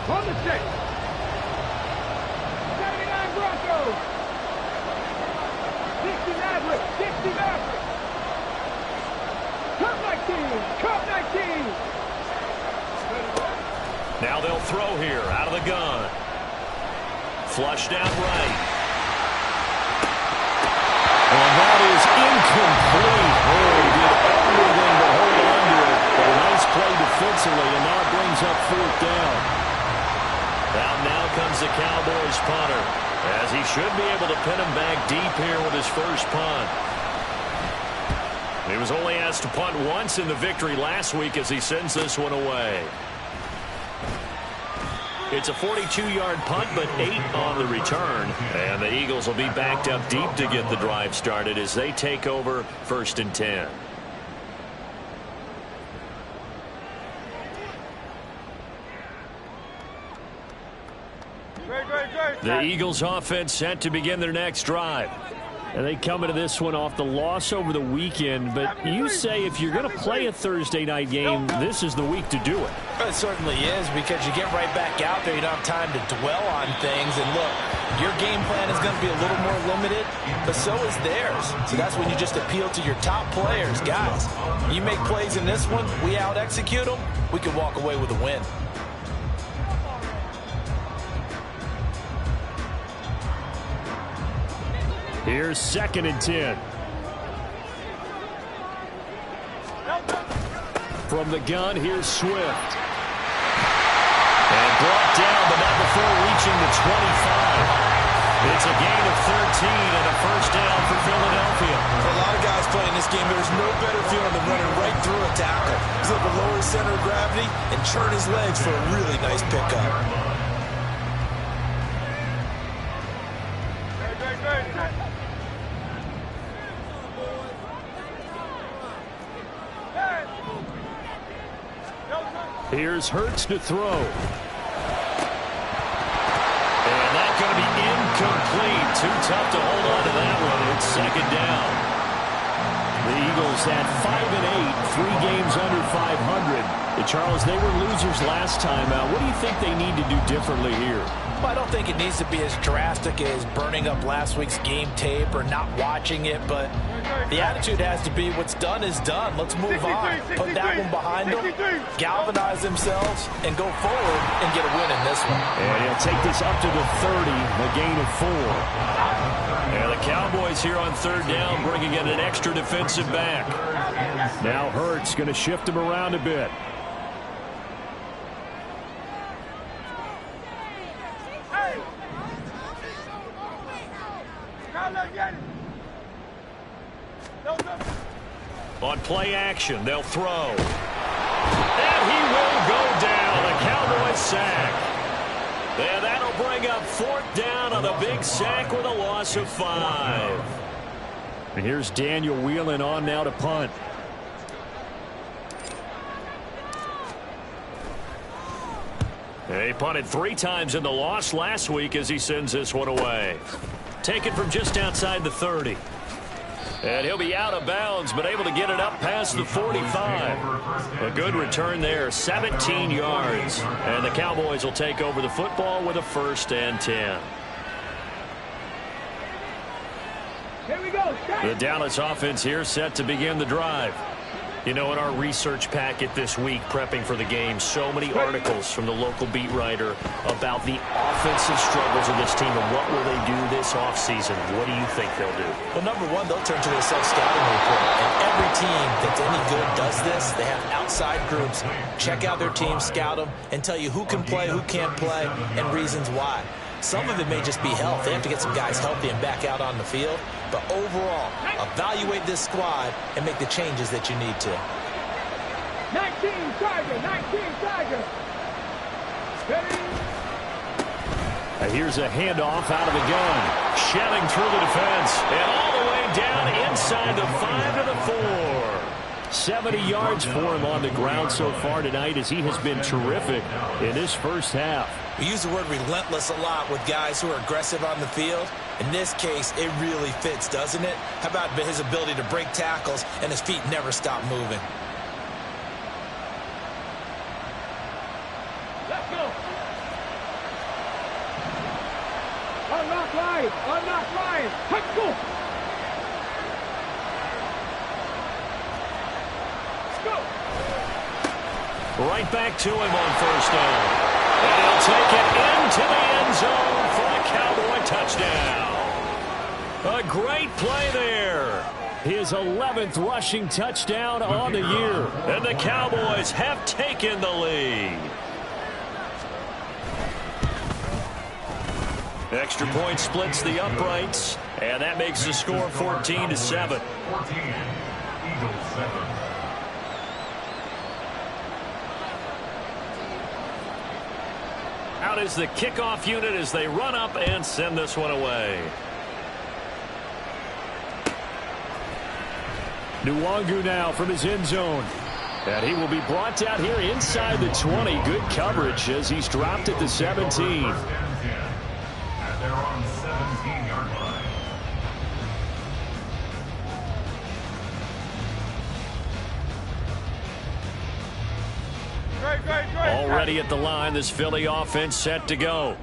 On the check. 79 Broncos. 60 Mavericks. 60 Mavericks. Cup 19. Cup 19. Now they'll throw here out of the gun. Flushed out right. And that is incomplete. Oh, he did everything to hold on to it. But a nice play defensively, and now it brings up 4th down. Now comes the Cowboys punter, as he should be able to pin him back deep here with his first punt. He was only asked to punt once in the victory last week as he sends this one away. It's a 42-yard punt, but 8 on the return. And the Eagles will be backed up deep to get the drive started as they take over 1st and 10. The Eagles offense set to begin their next drive. And they come into this one off the loss over the weekend, but you say if you're going to play a Thursday night game, this is the week to do it. It certainly is, because you get right back out there. You don't have time to dwell on things. And look, your game plan is going to be a little more limited, but so is theirs. So that's when you just appeal to your top players. Guys, you make plays in this one, we out-execute them, we can walk away with a win. Here's 2nd and 10. From the gun, here's Swift. And brought down, but not before reaching the 25. It's a gain of 13 and a first down for Philadelphia. For a lot of guys playing this game, there's no better feeling than running right through a tackle. He's able to lower his center of gravity and churn his legs for a really nice pickup. Here's Hurts to throw. And that's going to be incomplete. Too tough to hold on to that one. It's 2nd down. The Eagles had 5-8, 3 games under 500. Charles, they were losers last time out. What do you think they need to do differently here? Well, I don't think it needs to be as drastic as burning up last week's game tape or not watching it, but the attitude has to be what's done is done. Let's move on. Put that one behind them, galvanize themselves, and go forward and get a win in this one. And he'll take this up to the 30, a gain of 4. And the Cowboys here on 3rd down, bringing in an extra defensive back. Now Hurts going to shift him around a bit. On play action, they'll throw. And he will go down. The Cowboys sack. And that'll bring up 4th down on the big sack with a loss of 5. And here's Daniel Whelan on now to punt. He punted 3 times in the loss last week as he sends this one away. Taken from just outside the 30. And he'll be out of bounds, but able to get it up past the 45. A good return there, 17 yards. And the Cowboys will take over the football with a 1st and 10. Here we go. The Dallas offense here set to begin the drive. You know, in our research packet this week, prepping for the game, so many articles from the local beat writer about the offensive struggles of this team and what will they do this offseason. What do you think they'll do? Well, number one, they'll turn to their self-scouting report. And every team that's any good does this. They have outside groups. Check out their team, scout them, and tell you who can play, who can't play, and reasons why. Some of it may just be health. They have to get some guys healthy and back out on the field. But overall, evaluate this squad and make the changes that you need to. 19 Tiger, 19 Tiger. Ready? Here's a handoff out of the gun. Shelling through the defense. And all the way down inside the 5 to the 4. 70 yards for him on the ground so far tonight as he has been terrific in this first half. We use the word relentless a lot with guys who are aggressive on the field. In this case, it really fits, doesn't it? How about his ability to break tackles and his feet never stop moving? Let's go. Unlock line. Unlock line. Let's go. Right back to him on 1st down. And he'll take it into the end zone for a Cowboy touchdown. A great play there. His 11th rushing touchdown on the year. And the Cowboys have taken the lead. Extra point splits the uprights. And that makes the score 14-7. 14, Eagles 7. Out is the kickoff unit as they run up and send this one away. Nwangu now from his end zone. And he will be brought down here inside the 20. Good coverage as he's dropped at the 17. And they're on 17-yard line. Already at the line, this Philly offense set to go.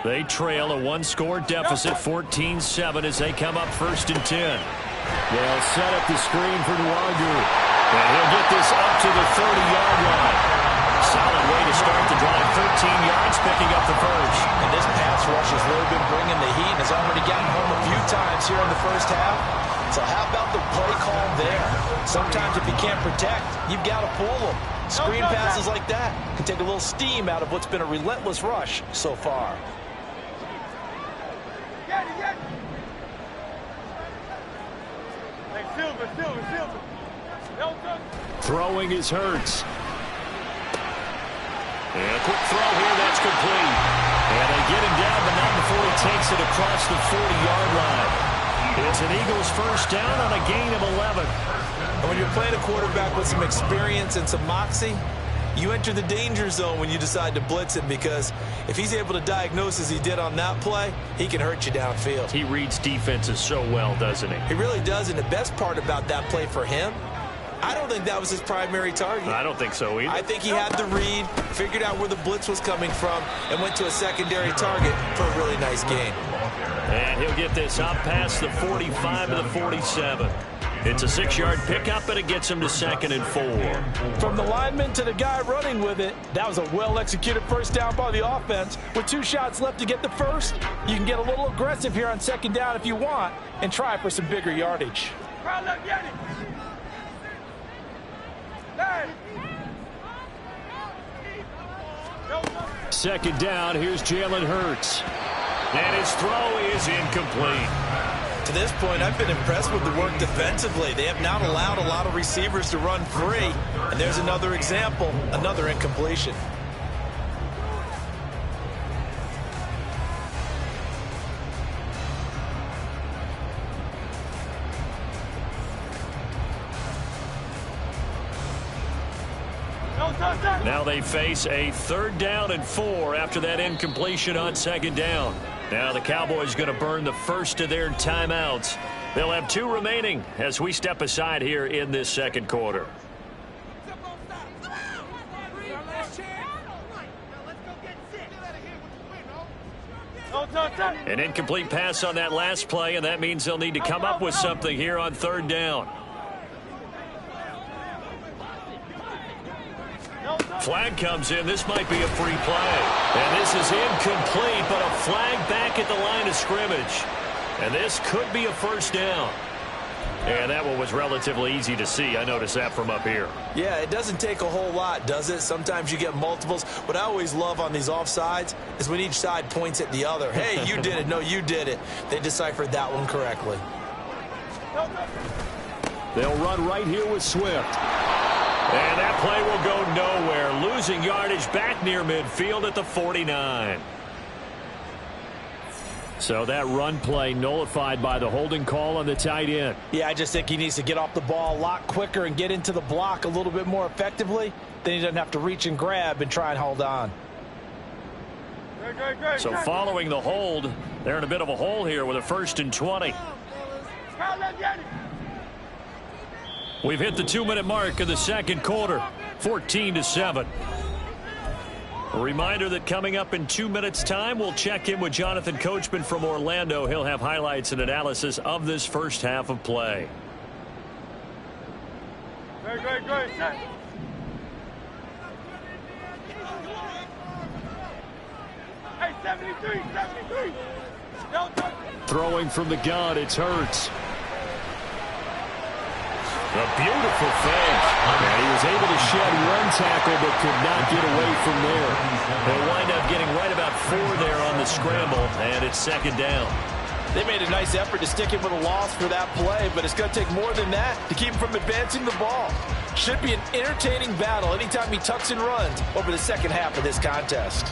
They trail a one-score deficit, 14-7, as they come up 1st and 10. They'll set up the screen for Nwangu, and he'll get this up to the 30-yard line. Solid way to start the drive, 13 yards, picking up the first. And this pass rush has really been bringing the heat and has already gotten home a few times here in the first half. So how about the play call there? Sometimes if you can't protect, you've got to fool them. Screen passes like that can take a little steam out of what's been a relentless rush so far. Throwing is Hurts. And a quick throw here, that's complete. And they get him down, but not before he takes it across the 40-yard line. It's an Eagles first down on a gain of 11. And when you're playing a quarterback with some experience and some moxie, you enter the danger zone when you decide to blitz him, because if he's able to diagnose as he did on that play, he can hurt you downfield. He reads defenses so well, doesn't he? He really does, and the best part about that play for him, I don't think that was his primary target. I don't think so either. I think he had the read, figured out where the blitz was coming from, and went to a secondary target for a really nice gain. And he'll get this up past the 45 to the 47. It's a 6-yard pickup, and it gets him to 2nd and 4. From the lineman to the guy running with it, that was a well-executed first down by the offense. With 2 shots left to get the first, you can get a little aggressive here on 2nd down if you want and try for some bigger yardage. Second down, here's Jalen Hurts. And his throw is incomplete. To this point, I've been impressed with the work defensively. They have not allowed a lot of receivers to run free. And there's another example, another incompletion. Now they face a 3rd down and 4 after that incompletion on 2nd down. Now the Cowboys going to burn the first of their timeouts. They'll have 2 remaining as we step aside here in this 2nd quarter. An incomplete pass on that last play, and that means they'll need to come up with something here on 3rd down. Flag comes in. This might be a free play. And this is incomplete, but a flag back at the line of scrimmage. And this could be a first down. And that one was relatively easy to see. I noticed that from up here. Yeah, it doesn't take a whole lot, does it? Sometimes you get multiples. What I always love on these offsides is when each side points at the other. Hey, you did it. No, you did it. They deciphered that one correctly. They'll run right here with Swift. And that play will go nowhere. Losing yardage back near midfield at the 49. So that run play nullified by the holding call on the tight end. Yeah, I just think he needs to get off the ball a lot quicker and get into the block a little bit more effectively. Then he doesn't have to reach and grab and try and hold on. So following the hold, they're in a bit of a hole here with a 1st and 20. We've hit the 2-minute mark of the 2nd quarter, 14-7. A reminder that coming up in 2 minutes' time, we'll check in with Jonathan Coachman from Orlando. He'll have highlights and analysis of this first half of play. Great. Hey, 73. Throwing from the gun, it's Hurts. A beautiful fake. And he was able to shed 1 tackle but could not get away from there. They'll wind up getting right about 4 there on the scramble, and it's 2nd down. They made a nice effort to stick him with a loss for that play, but it's going to take more than that to keep him from advancing the ball. Should be an entertaining battle anytime he tucks and runs over the second half of this contest.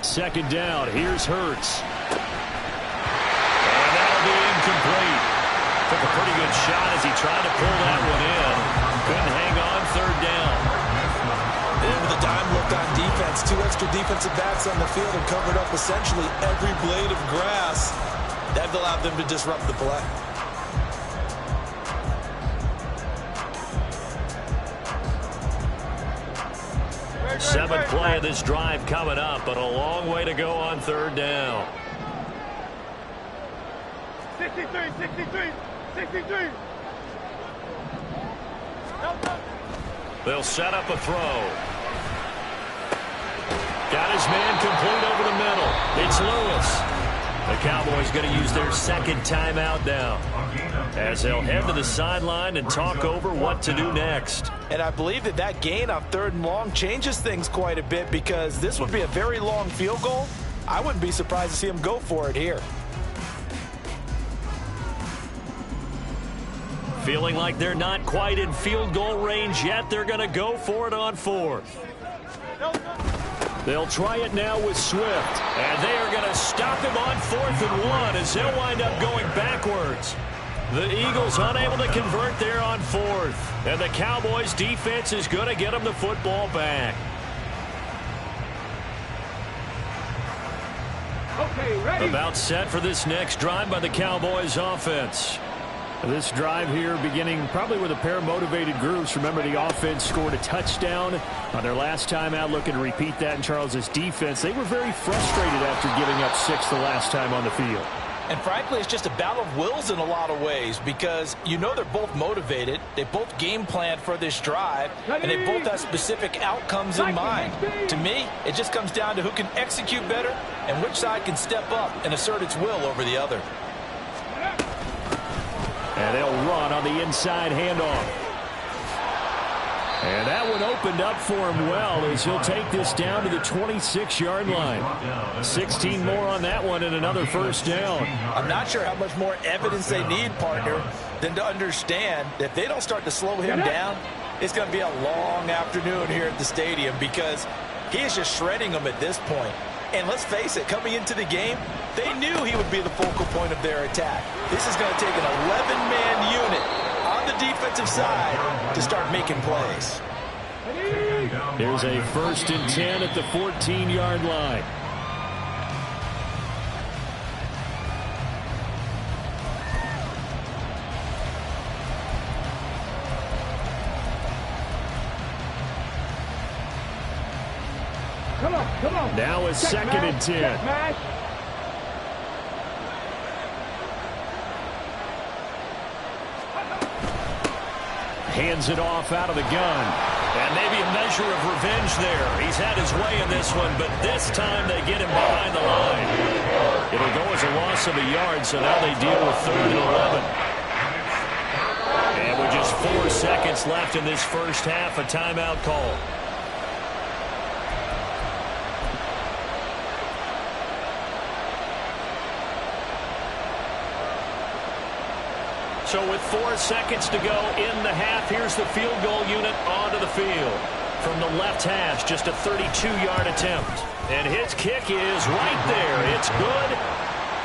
Second down, here's Hurts. And that'll be incomplete. Took a pretty good shot as he tried to pull that one in. Couldn't hang on 3rd down. And with a dime look on defense, offense, 2 extra defensive backs on the field and covered up essentially every blade of grass. That allowed them to disrupt the play. Seventh play of this drive coming up, but a long way to go on third down. 63. They'll set up a throw. Got his man complete over the middle. It's Lewis. The Cowboys going to use their second timeout now, as they'll head to the sideline and talk over what to do next. And I believe that gain on 3rd and long changes things quite a bit, because this would be a very long field goal. I wouldn't be surprised to see him go for it here. Feeling like they're not quite in field goal range yet, they're going to go for it on 4th. They'll try it now with Swift, and they are going to stop him on 4th and 1 as they'll wind up going backwards. The Eagles unable to convert there on 4th, and the Cowboys defense is going to get them the football back. Okay, ready. About set for this next drive by the Cowboys offense. This drive here beginning probably with a pair of motivated groups. Remember, the offense scored a touchdown on their last time out, looking to repeat that in Charles's defense. They were very frustrated after giving up 6 the last time on the field. And frankly, it's just a battle of wills in a lot of ways, because you know they're both motivated. They both game planned for this drive, and they both have specific outcomes in mind. To me, it just comes down to who can execute better and which side can step up and assert its will over the other. And they'll run on the inside handoff. And that one opened up for him well, as he'll take this down to the 26-yard line. 16 more on that one and another first down. I'm not sure how much more evidence they need, partner, than to understand that if they don't start to slow him down, it's going to be a long afternoon here at the stadium, because he is just shredding them at this point. And let's face it, coming into the game, they knew he would be the focal point of their attack. This is going to take an 11-man unit on the defensive side to start making plays. Here's a 1st and 10 at the 14-yard line. Come on. Now it's 2nd and 10. Hands it off out of the gun. And maybe a measure of revenge there. He's had his way in this one, but this time they get him behind the line. It'll go as a loss of a yard, so now they deal with 3rd and 11. And with just 4 seconds left in this first half, a timeout call. So with 4 seconds to go in the half, here's the field goal unit onto the field. From the left hash, just a 32-yard attempt. And his kick is right there. It's good.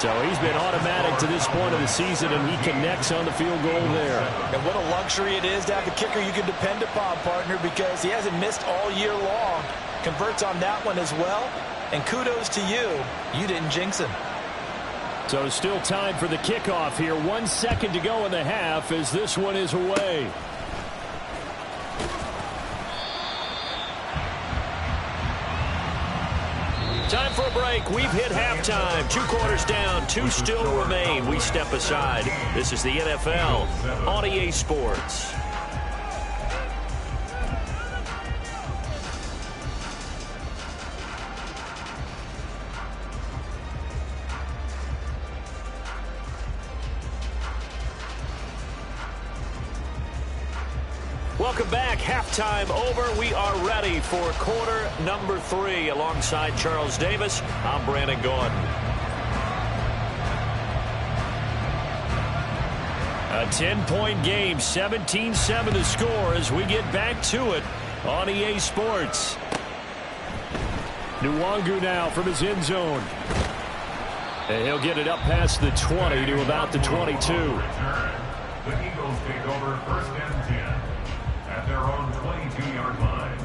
So he's been automatic to this point of the season, and he connects on the field goal there. And what a luxury it is to have a kicker you can depend upon, partner, because he hasn't missed all year long. Converts on that one as well. And kudos to you. You didn't jinx him. So still time for the kickoff here. 1 second to go in the half as this one is away. Time for a break. We've hit halftime. 2 quarters down. 2 still remain. We step aside. This is the NFL on EA Sports. Welcome back. Halftime over. We are ready for quarter number 3. Alongside Charles Davis, I'm Brandon Gordon. A 10-point game, 17-7 the score as we get back to it on EA Sports. Nwangu now from his end zone. And he'll get it up past the 20 to about the 22. The Eagles take over 1st and 10. At their own 22-yard line.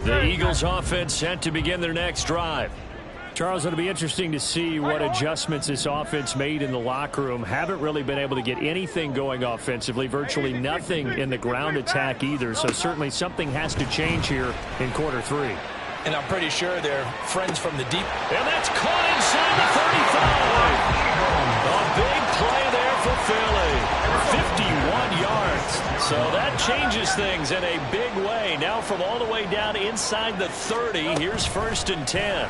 The Eagles offense set to begin their next drive. Charles, it'll be interesting to see what adjustments this offense made in the locker room. Haven't really been able to get anything going offensively, virtually nothing in the ground attack either. So certainly something has to change here in quarter 3. And I'm pretty sure they're friends from the deep. And that's caught inside the 35. A big play there for Philly. 51 yards. So that changes things in a big way. Now from all the way down inside the 30, here's 1st and 10.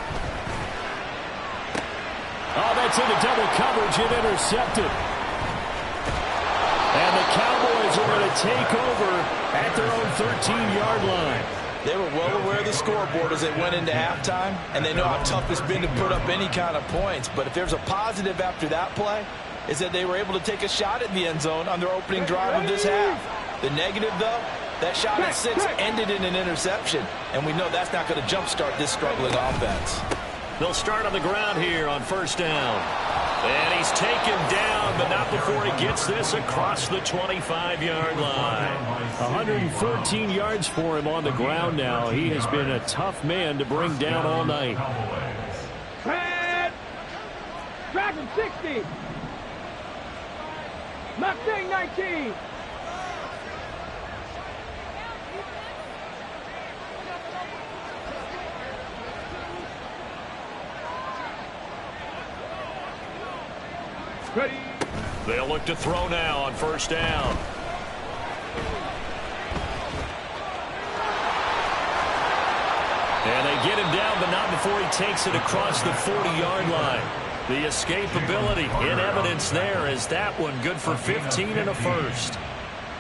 Oh, that's into double coverage and intercepted. And the Cowboys are going to take over at their own 13-yard line. They were well aware of the scoreboard as they went into halftime, and they know how tough it's been to put up any kind of points. But if there's a positive after that play, is that they were able to take a shot at the end zone on their opening drive of this half. The negative, though, that shot at 6 ended in an interception, and we know that's not going to jumpstart this struggling offense. They'll start on the ground here on 1st down. And he's taken down, but not before he gets this across the 25-yard line. 114 yards for him on the ground now. He has been a tough man to bring down all night. Dragon 60. Mustang 19. Ready. They'll look to throw now on 1st down. And they get him down, but not before he takes it across the 40-yard line. The escapability in evidence there is that one good for 15 and a first.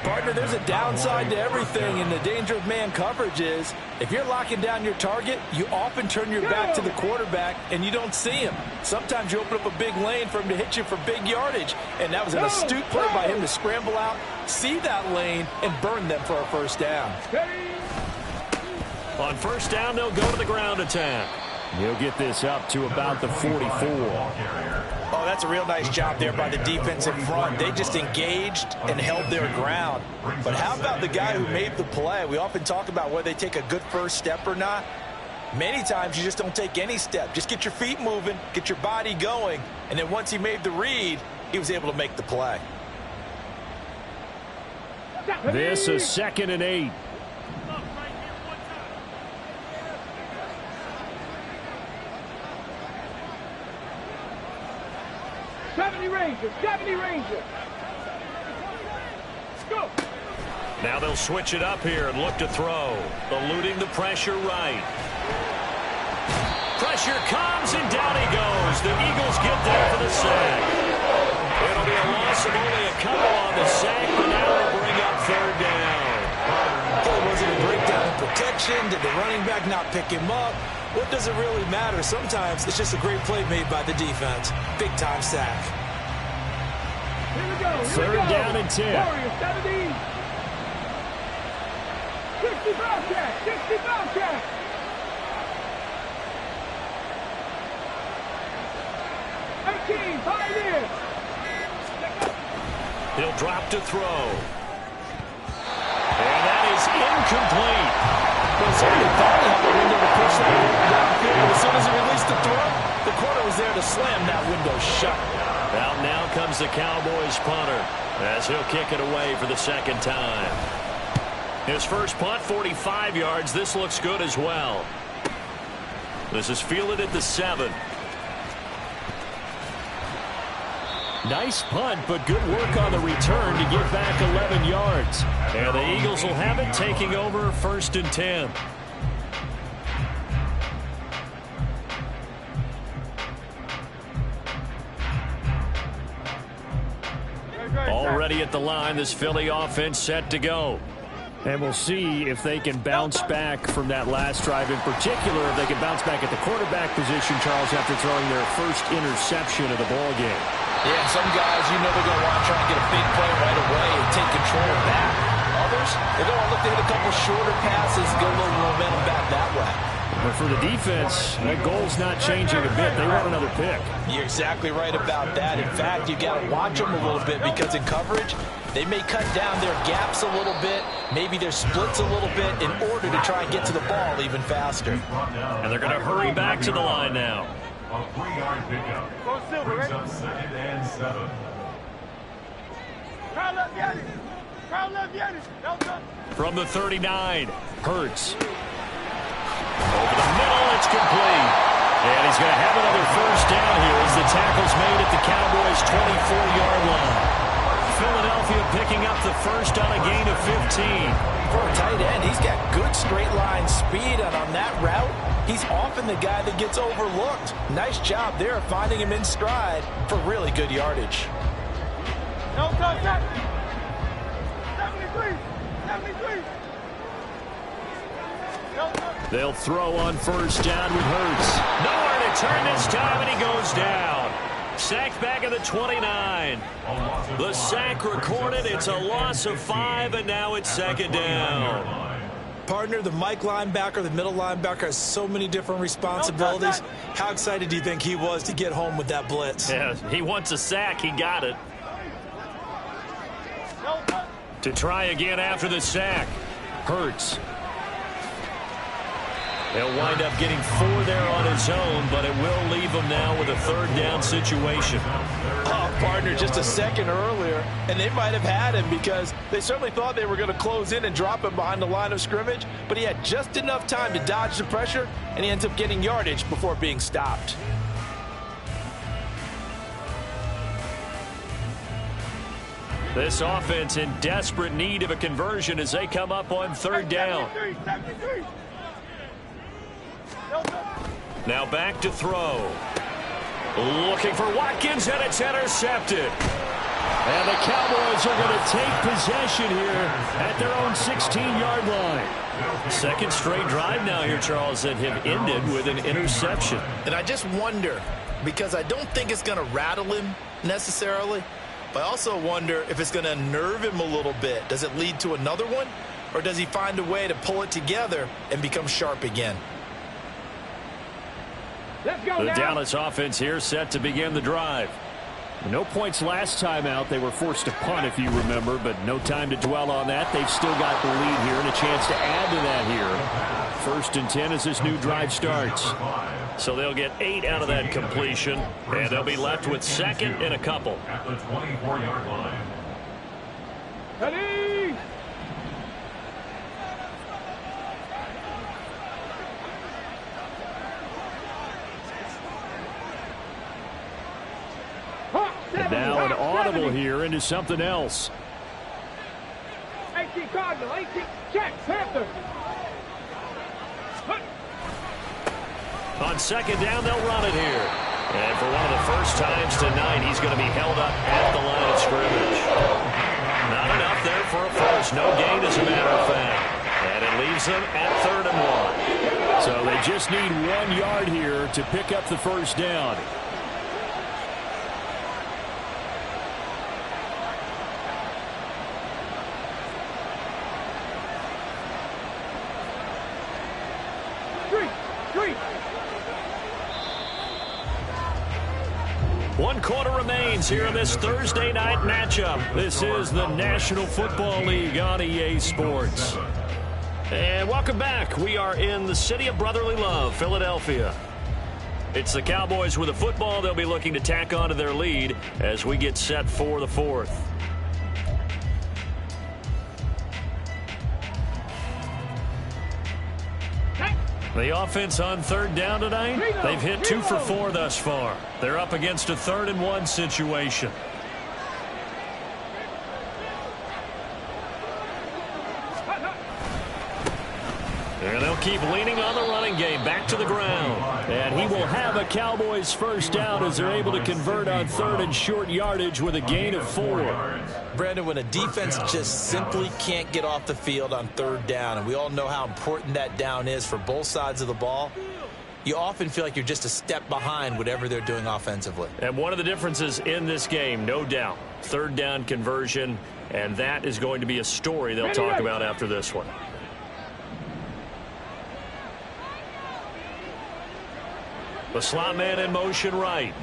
Partner, there's a downside to everything, and the danger of man coverage is if you're locking down your target, you often turn your back to the quarterback and you don't see him. Sometimes you open up a big lane for him to hit you for big yardage, and that was an astute play by him to scramble out, see that lane, and burn them for a 1st down. On 1st down, they'll go to the ground attack. He'll get this up to about the 44. Oh, that's a real nice job there by the defensive front. They just engaged and held their ground. But how about the guy who made the play? We often talk about whether they take a good first step or not. Many times you just don't take any step. Just get your feet moving, get your body going, and then once he made the read, he was able to make the play. This is 2nd and 8. Rangers, 70 Rangers. Let's go. Now they'll switch it up here and look to throw. Eluding the pressure right. Pressure comes and down he goes. The Eagles get there for the sack. It'll be a loss of only a couple on the sack, but now they'll bring up 3rd down. Was it a breakdown in protection? Did the running back not pick him up? What does it really matter? Sometimes it's just a great play made by the defense. Big-time sack. Here we go. 3rd down and 10. Warriors 70. 60 Bobcat. 60 Bobcat. Pioneers. He'll drop to throw. And that is incomplete. Well, somebody thought he had the window to push that downfield, but as soon as he released the throw, the corner was there to slam that window shut. Out now comes the Cowboys punter as he'll kick it away for the 2nd time. His first punt, 45 yards. This looks good as well. This is fielded at the 7. Nice punt, but good work on the return to get back 11 yards. And the Eagles will have it, taking over 1st and 10. Already at the line, this Philly offense set to go. And we'll see if they can bounce back from that last drive. In particular, if they can bounce back at the quarterback position, Charles, after throwing their first interception of the ball game. Yeah, and some guys, you know they're going to want to try to get a big play right away and take control of that. Others, they're going to look to hit a couple shorter passes, get a little momentum back that way. But for the defense, that goal's not changing a bit. They want another pick. You're exactly right about that. In fact, you got to watch them a little bit because in coverage, They may cut down their gaps a little bit, maybe their splits a little bit in order to try and get to the ball even faster. And they're going to hurry back to the line now. A 3-yard pickup. Brings up 2nd and 7. From the 39, Hurts. Over the middle, it's complete. And he's going to have another first down here as the tackle's made at the Cowboys' 24-yard line. Philadelphia picking up the first on a gain of 15. For a tight end, he's got good straight line speed, and on that route, he's often the guy that gets overlooked. Nice job there finding him in stride for really good yardage. No contact. 73. They'll throw on first down with Hurts. Nowhere to turn this time, and he goes down. Sacked back at the 29. The sack recorded. It's a loss of 5, and now it's 2nd down. Partner, the Mike linebacker, the middle linebacker has so many different responsibilities. How excited do you think he was to get home with that blitz? Yeah, he wants a sack. He got it. To try again after the sack. Hurts. He'll wind up getting 4 there on his own, but it will leave him now with a 3rd down situation. Oh, partner, just a second earlier, and they might have had him because they certainly thought they were going to close in and drop him behind the line of scrimmage, but he had just enough time to dodge the pressure, and he ends up getting yardage before being stopped. This offense in desperate need of a conversion as they come up on 3rd down. Now back to throw. Looking for Watkins, and it's intercepted. And the Cowboys are going to take possession here at their own 16-yard line. Second straight drive now here, Charles, that have ended with an interception. And I just wonder, because I don't think it's going to rattle him necessarily, but I also wonder if it's going to unnerve him a little bit. Does it lead to another one, or does he find a way to pull it together and become sharp again? The Dallas offense here set to begin the drive. No points last time out. They were forced to punt, if you remember, but no time to dwell on that. They've still got the lead here and a chance to add to that here. 1st and 10 as this new drive starts. So they'll get 8 out of that completion, and they'll be left with 2nd and a couple. At the 24-yard line. Ready? And now an audible here into something else. 18 Cardinal, 18 check, Panther. On 2nd down, they'll run it here. And for one of the first times tonight, he's going to be held up at the line of scrimmage. Not enough there for a first. No gain, as a matter of fact. And it leaves them at 3rd and 1. So they just need 1 yard here to pick up the first down. One quarter remains here in this Thursday night matchup. This is the National Football League on EA Sports. And welcome back. We are in the city of brotherly love, Philadelphia. It's the Cowboys with the football. They'll be looking to tack onto their lead as we get set for the 4th. The offense on 3rd down tonight, they've hit 2 for 4 thus far. They're up against a 3rd and 1 situation. And they'll keep leaning on the running game back to the ground. And he will have a Cowboys first down as they're able to convert on 3rd and short yardage with a gain of 4. Brandon, when a defense just simply can't get off the field on 3rd down, and we all know how important that down is for both sides of the ball, you often feel like you're just a step behind whatever they're doing offensively. And one of the differences in this game, no doubt, 3rd down conversion, and that is going to be a story they'll talk about after this one. The slot man in motion right.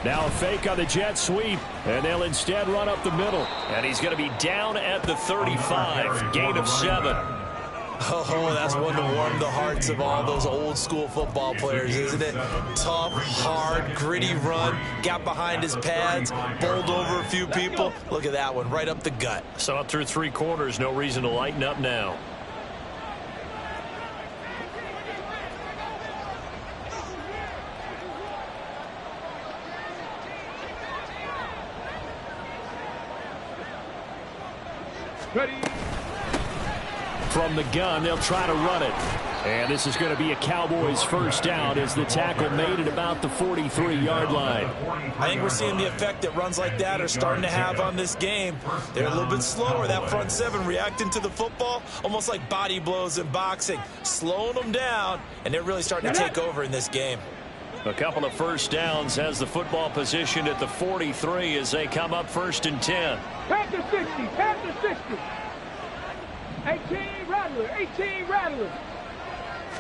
Now a fake on the jet sweep, and they'll instead run up the middle. And he's going to be down at the 35, gain of 7. Oh, that's one to warm the hearts of all those old school football players, isn't it? Tough, hard, gritty run, got behind his pads, bowled over a few people. Look at that one, right up the gut. So up through 3 quarters, no reason to lighten up now. Ready. From the gun, they'll try to run it. And this is going to be a Cowboys first down as the tackle made at about the 43-yard line. I think we're seeing the effect that runs like that are starting to have on this game. They're a little bit slower. That front 7 reacting to the football, almost like body blows in boxing, slowing them down, and they're really starting to take over in this game. A couple of first downs has the football positioned at the 43 as they come up 1st and 10. Pass to 60, pass to 60. 18 Rattler, 18 Rattler.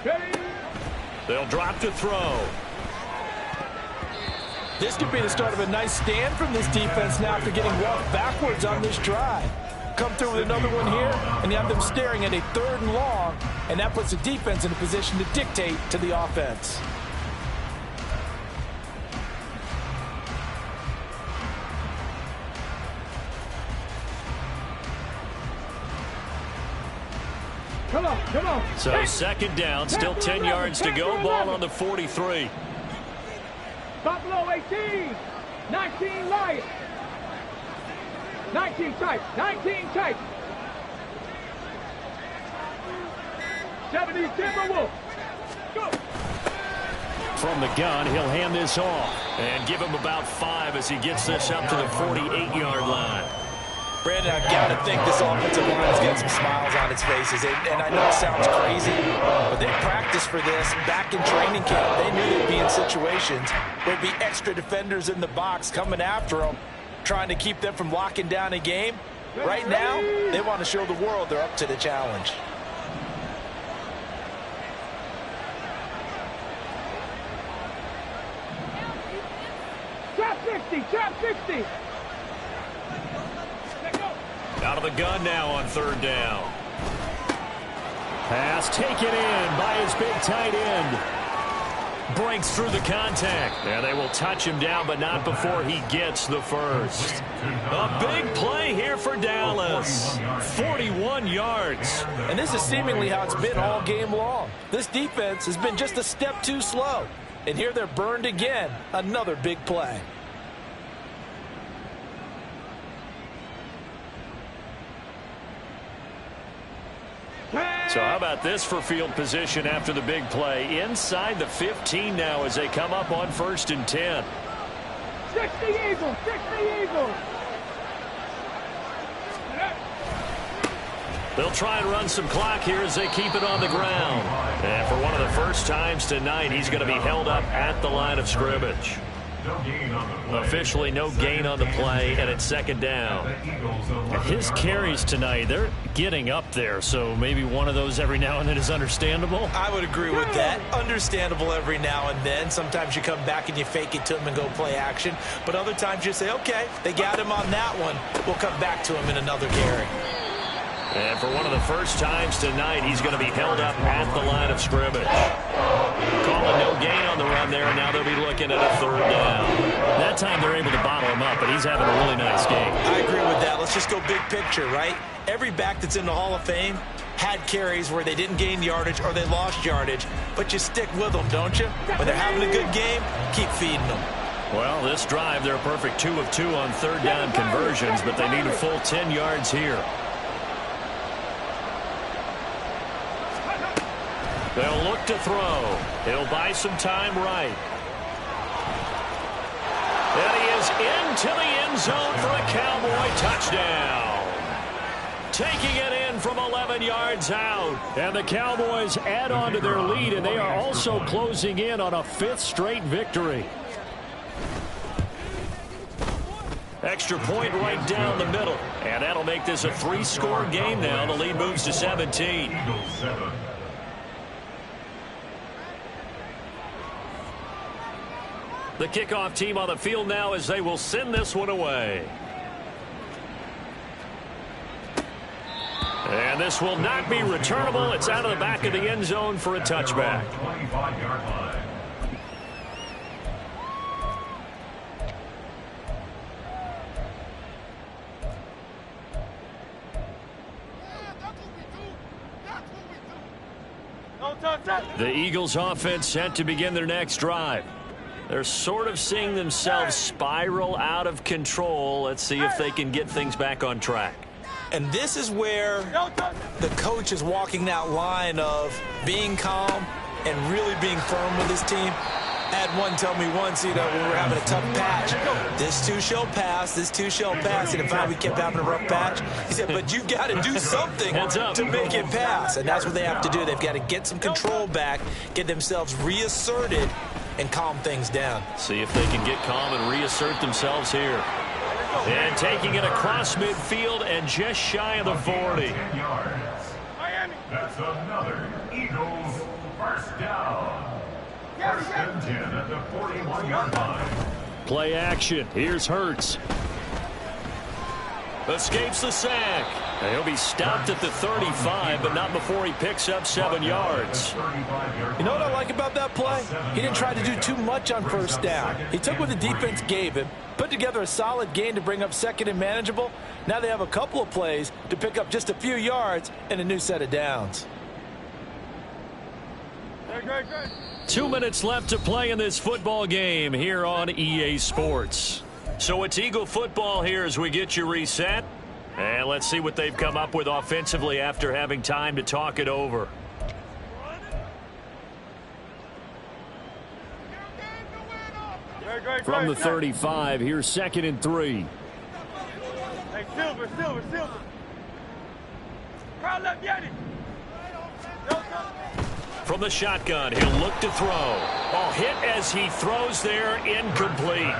Ready. They'll drop to throw. This could be the start of a nice stand from this defense now after getting walked backwards on this drive. Come through with another one here, and you have them staring at a 3rd and long, and that puts the defense in a position to dictate to the offense. Come on, come on. So 2nd down, still 10 yards to go. Ball on the 43. Buffalo 18. 19 Lions. 19 tight. 19 tight. 70 Timberwolves. Go. From the gun, he'll hand this off and give him about 5 as he gets this up to the 48-yard line. Brandon, I've got to think this offensive line's got some smiles on its faces. And I know it sounds crazy, but they practiced for this back in training camp. They knew they'd be in situations where there'd be extra defenders in the box coming after them, trying to keep them from locking down a game. Right now, they want to show the world they're up to the challenge. Trap 60, trap 60. Out of the gun now on 3rd down. Pass taken in by his big tight end. Breaks through the contact. And they will touch him down, but not before he gets the first. A big play here for Dallas. 41 yards. And this is seemingly how it's been all game long. This defense has been just a step too slow. And here they're burned again. Another big play. So how about this for field position after the big play? Inside the 15 now as they come up on 1st and 10. 60 Eagles, 60 Eagles. They'll try and run some clock here as they keep it on the ground. And for one of the first times tonight, he's going to be held up at the line of scrimmage. Officially no gain on the play, and it's 2nd down. His carries tonight, they're getting up there, so maybe one of those every now and then is understandable. I would agree with that. Understandable every now and then. Sometimes you come back and you fake it to him and go play action. But other times you say, okay, they got him on that one. We'll come back to him in another carry. And for one of the first times tonight, he's going to be held up at the line of scrimmage. Calling no gain on the run there, and now they'll be looking at a 3rd down. That time they're able to bottle him up, but he's having a really nice game. I agree with that. Let's just go big picture, right? Every back that's in the Hall of Fame had carries where they didn't gain yardage or they lost yardage, but you stick with them, don't you? When they're having a good game, keep feeding them. Well, this drive, they're a perfect 2 of 2 on 3rd down conversions, but they need a full 10 yards here. They'll look to throw. He'll buy some time right. And he is into the end zone for a Cowboy touchdown. Taking it in from 11 yards out. And the Cowboys add on to their lead, and they are also closing in on a 5th straight victory. Extra point right down the middle. And that'll make this a 3-score game now. The lead moves to 17. The kickoff team on the field now as they will send this one away. And this will not be returnable. It's out of the back of the end zone for a touchback. 25-yard line. The Eagles offense set to begin their next drive. They're sort of seeing themselves spiral out of control. Let's see if they can get things back on track. And this is where the coach is walking that line of being calm and really being firm with his team. I had one tell me once, when we were having a tough patch, this too shall pass, this too shall pass. And if we kept having a rough patch, he said, but you got to do something to make it pass. And that's what they have to do. They've got to get some control back, get themselves reasserted, and calm things down. See if they can get calm and reassert themselves here. And taking it across midfield and just shy of the 40. 10 yards. That's another Eagles first down. First and 10 at the 41-yard line. Play action. Here's Hurts. Escapes the sack. And he'll be stopped at the 35, but not before he picks up 7 yards. You know what I like about that play? He didn't try to do too much on first down. He took what the defense gave him, put together a solid gain to bring up second and manageable. Now they have a couple of plays to pick up just a few yards and a new set of downs. 2 minutes left to play in this football game here on EA Sports. So it's Eagle football here as we get you reset. And let's see what they've come up with offensively after having time to talk it over. From the 35, here's 2nd and 3. Hey, Silver. Crowd left, Yanni. From the shotgun, he'll look to throw. Oh, hit as he throws there, incomplete.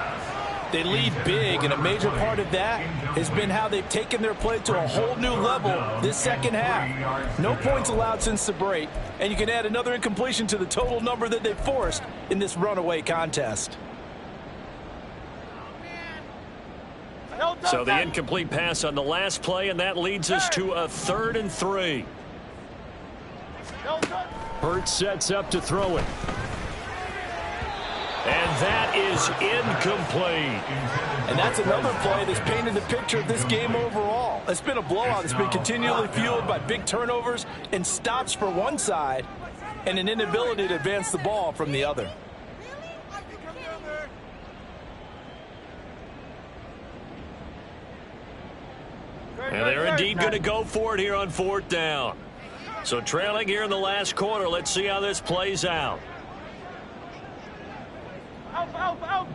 They lead big, and a major part of that has been how they've taken their play to a whole new level this second half. No points allowed since the break, and you can add another incompletion to the total number that they've forced in this runaway contest. So the incomplete pass on the last play, and that leads us to a 3rd and 3. Hurts sets up to throw it. And that is incomplete. And that's another play that's painted the picture of this game overall. It's been a blowout that's been continually fueled by big turnovers and stops for one side and an inability to advance the ball from the other. And they're indeed going to go for it here on 4th down. So trailing here in the last quarter, let's see how this plays out. Alpha.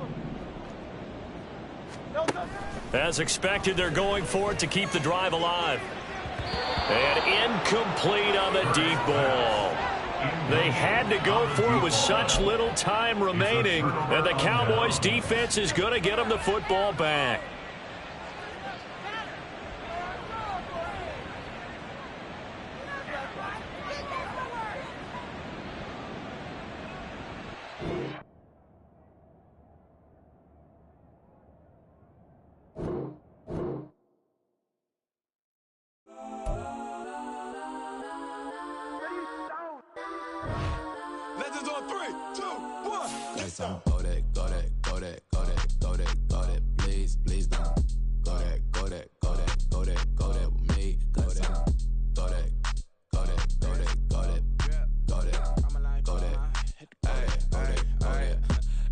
As expected, they're going for it to keep the drive alive. And incomplete on the deep ball. They had to go for it with such little time remaining, and the Cowboys' defense is going to get them the football back. Legends on 3, 2, 1. Let's go that, please don't. Go that with me. Go that.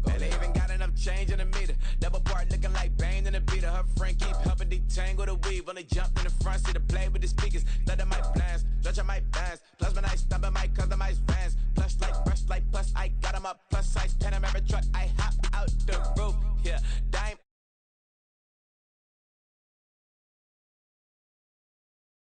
And they even got enough change in the meter. Double part looking like Bane in the beater. Her friend keep helping detangle the weave. When they jumped in the front seat to play with the speakers. Let them might blast, stretch my bands. Plus when I stumble my customized fans. Plus like brush like plus I got them up. Plus size Panamera truck I